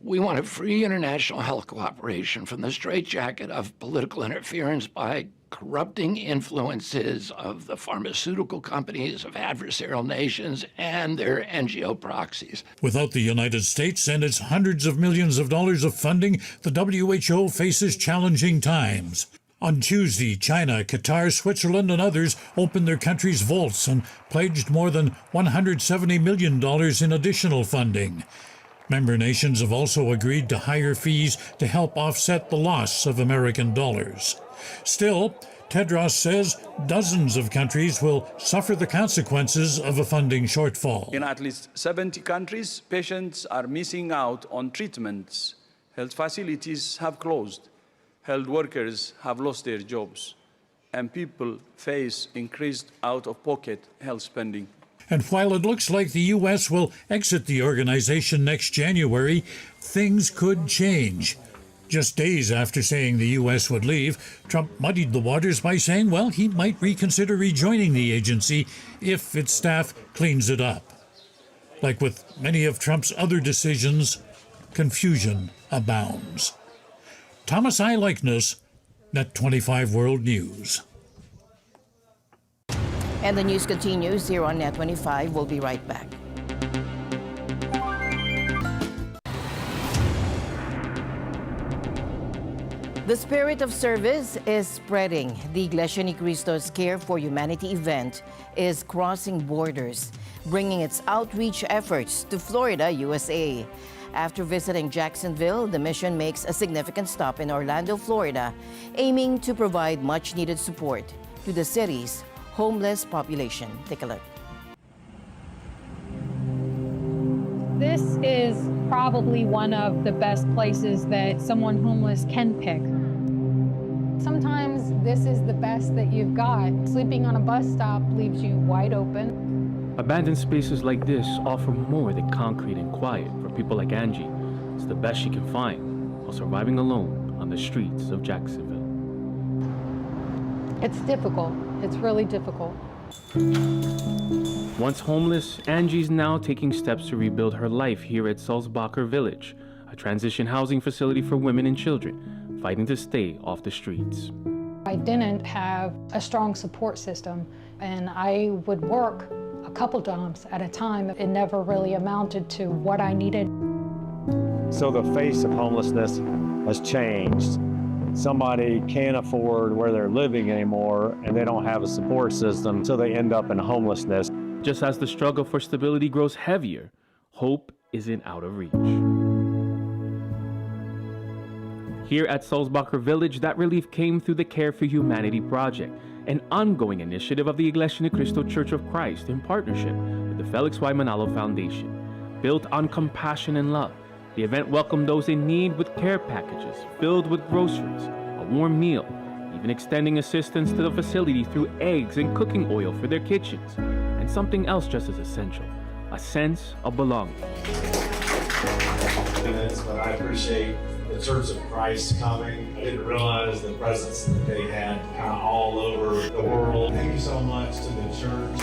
We want a free international health cooperation from the straitjacket of political interference by corrupting influences of the pharmaceutical companies of adversarial nations and their NGO proxies.
Without the United States and its hundreds of millions of dollars of funding, the WHO faces challenging times. On Tuesday, China, Qatar, Switzerland, and others opened their country's vaults and pledged more than $170 million in additional funding. Member nations have also agreed to higher fees to help offset the loss of American dollars. Still, Tedros says dozens of countries will suffer the consequences of a funding shortfall.
In at least 70 countries, patients are missing out on treatments. Health facilities have closed. Health workers have lost their jobs. And people face increased out-of-pocket health spending.
And while it looks like the U.S. will exit the organization next January, things could change. Just days after saying the U.S. would leave, Trump muddied the waters by saying, well, he might reconsider rejoining the agency if its staff cleans it up. Like with many of Trump's other decisions, confusion abounds. Thomas I. Likeness, NET25 World News.
And the news continues here on NET25. We'll be right back. The spirit of service is spreading. The Iglesia ni Cristo's Care for Humanity event is crossing borders, bringing its outreach efforts to Florida, USA. After visiting Jacksonville, the mission makes a significant stop in Orlando, Florida, aiming to provide much-needed support to the city's homeless population. Take a look.
This is probably one of the best places that someone homeless can pick. Sometimes this is the best that you've got. Sleeping on a bus stop leaves you wide open.
Abandoned spaces like this offer more than concrete and quiet for people like Angie. It's the best she can find while surviving alone on the streets of Jacksonville.
It's difficult. It's really difficult.
Once homeless, Angie's now taking steps to rebuild her life here at Sulzbacher Village, a transition housing facility for women and children fighting to stay off the streets.
I didn't have a strong support system, and I would work a couple jobs at a time. It never really amounted to what I needed.
So the face of homelessness has changed. Somebody can't afford where they're living anymore, and they don't have a support system, so they end up in homelessness.
Just as the struggle for stability grows heavier, hope isn't out of reach.
Here at Sulzbacher Village, that relief came through the Care for Humanity project, an ongoing initiative of the Iglesia ni Cristo Church of Christ in partnership with the Felix Y. Manalo Foundation. Built on compassion and love, the event welcomed those in need with care packages filled with groceries, a warm meal, even extending assistance to the facility through eggs and cooking oil for their kitchens, and something else just as essential, a sense of belonging.
But I appreciate the Church of Christ coming. I didn't realize the presence that they had kind of all over the world. Thank you so much to the church.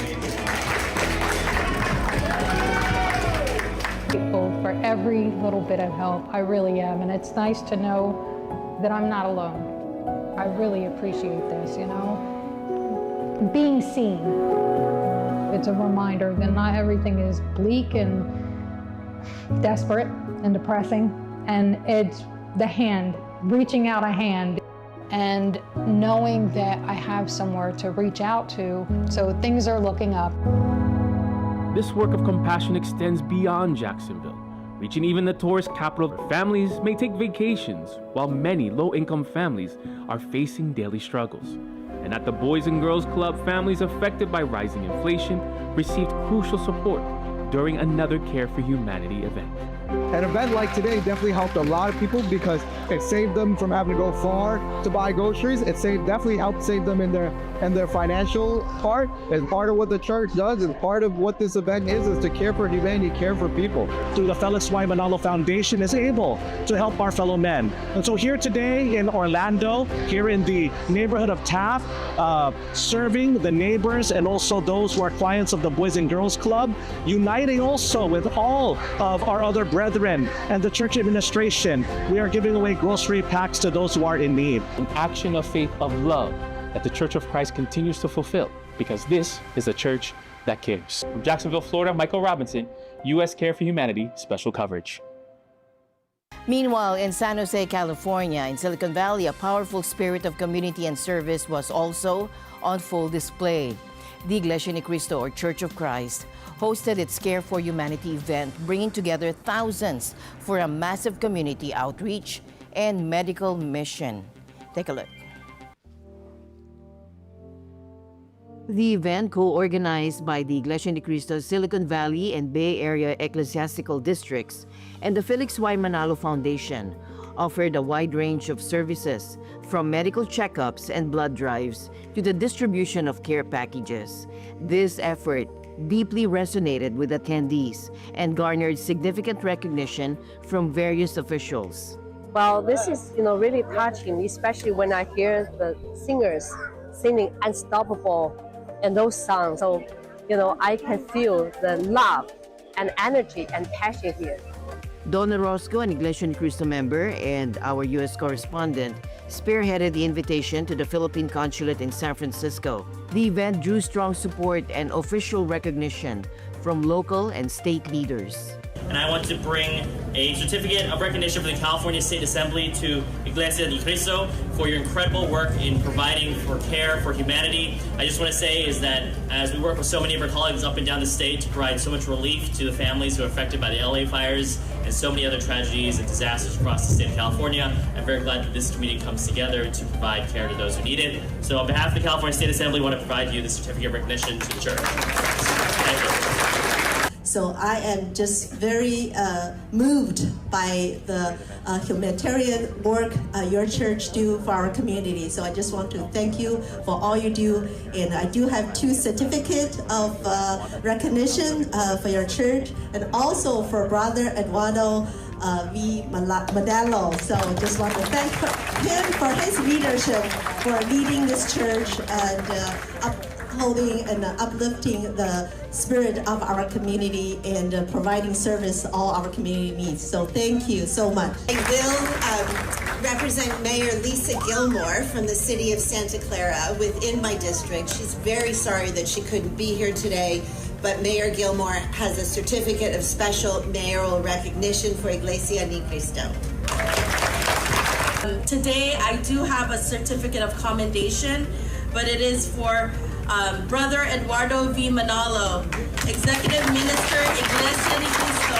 Grateful for every little bit of help. I really am, and it's nice to know that I'm not alone. I really appreciate this, you know. Being seen. It's a reminder that not everything is bleak and desperate and depressing, and it's the hand, reaching out a hand and knowing that I have somewhere to reach out to, so things are looking up.
This work of compassion extends beyond Jacksonville, reaching even the tourist capital. Families may take vacations, while many low-income families are facing daily struggles. And at the Boys and Girls Club, families affected by rising inflation received crucial support during another Care for Humanity event.
An event like today definitely helped a lot of people because it saved them from having to go far to buy groceries. It definitely helped save them in their financial part. And part of what the church does, and part of what this event is to care for humanity, care for people.
Through the Felix Y. Manalo Foundation is able to help our fellow men. And so here today in Orlando, here in the neighborhood of Taft, serving the neighbors and also those who are clients of the Boys and Girls Club, uniting also with all of our other brethren and the church administration, we are giving away grocery packs to those who are in need.
An action of faith, of love, that the Church of Christ continues to fulfill, because this is a church that cares. From Jacksonville, Florida, Michael Robinson, U.S. Care for Humanity, special coverage.
Meanwhile, in San Jose, California, in Silicon Valley, a powerful spirit of community and service was also on full display. The Iglesia ni Cristo, or Church of Christ, hosted its Care for Humanity event, bringing together thousands for a massive community outreach and medical mission. Take a look. The event, co-organized by the Iglesia ni Cristo Silicon Valley and Bay Area Ecclesiastical Districts and the Felix Y. Manalo Foundation, offered a wide range of services, from medical checkups and blood drives to the distribution of care packages. This effort deeply resonated with attendees and garnered significant recognition from various officials.
Well, this is, really touching, especially when I hear the singers singing Unstoppable and those songs. So, I can feel the love and energy and passion here.
Donna Roscoe, an Iglesia ni Cristo member and our U.S. correspondent, spearheaded the invitation to the Philippine Consulate in San Francisco. The event drew strong support and official recognition from local and state leaders.
And I want to bring a certificate of recognition for the California State Assembly to Iglesia ni Cristo for your incredible work in providing for care for humanity. I just want to say is that as we work with so many of our colleagues up and down the state to provide so much relief to the families who are affected by the LA fires and so many other tragedies and disasters across the state of California, I'm very glad that this committee comes together to provide care to those who need it. So on behalf of the California State Assembly, I want to provide you the certificate of recognition to the church. Thank you.
So I am just very moved by the humanitarian work your church do for our community. So I just want to thank you for all you do. And I do have 2 certificates of recognition for your church, and also for Brother Eduardo V. Manalo. So I just want to thank him for his leadership, for leading this church and upholding and uplifting the spirit of our community and providing service all our community needs. So thank you so much.
I will represent Mayor Lisa Gilmore from the city of Santa Clara within my district. She's very sorry that she couldn't be here today, but Mayor Gilmore has a certificate of special mayoral recognition for Iglesia ni Cristo.
Today I do have a certificate of commendation, but it is for Brother Eduardo V. Manalo, Executive Minister, Iglesia ni Cristo.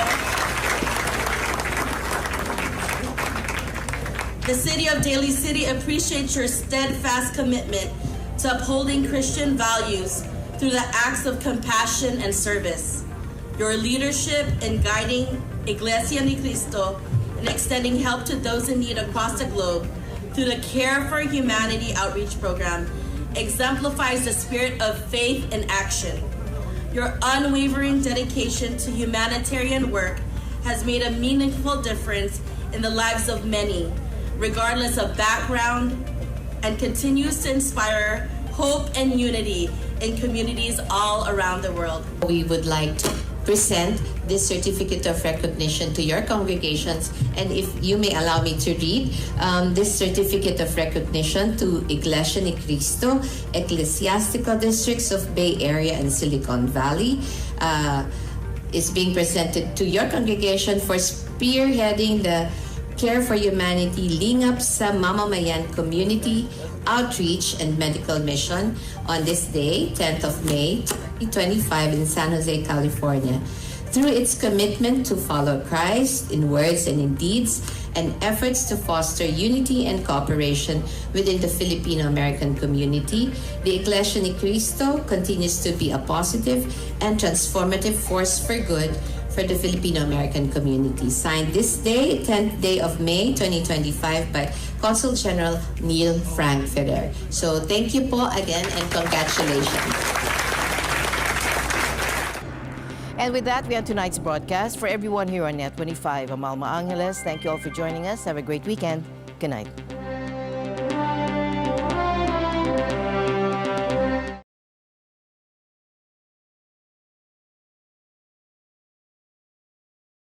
The City of Daly City appreciates your steadfast commitment to upholding Christian values through the acts of compassion and service. Your leadership in guiding Iglesia Ni Cristo and extending help to those in need across the globe through the Care for Humanity outreach program exemplifies the spirit of faith in action. Your unwavering dedication to humanitarian work has made a meaningful difference in the lives of many, regardless of background, and continues to inspire hope and unity in communities all around the world.
We would like to present this certificate of recognition to your congregations, and if you may allow me to read this certificate of recognition to Iglesia Ni Cristo, ecclesiastical districts of Bay Area and Silicon Valley, is being presented to your congregation for spearheading the Care for Humanity Lingap sa Mamamayan Community Outreach and Medical Mission on this day, 10th of May, 2025 in San Jose, California. Through its commitment to follow Christ in words and in deeds, and efforts to foster unity and cooperation within the Filipino-American community, the Iglesia Ni Cristo continues to be a positive and transformative force for good for the Filipino-American community. Signed this day, 10th day of May 2025 by Consul General Neil Frank Ferrer. So thank you po again and congratulations.
And with that, we end tonight's broadcast. For everyone here on NET25, I'm Alma Angeles. Thank you all for joining us. Have a great weekend. Good night.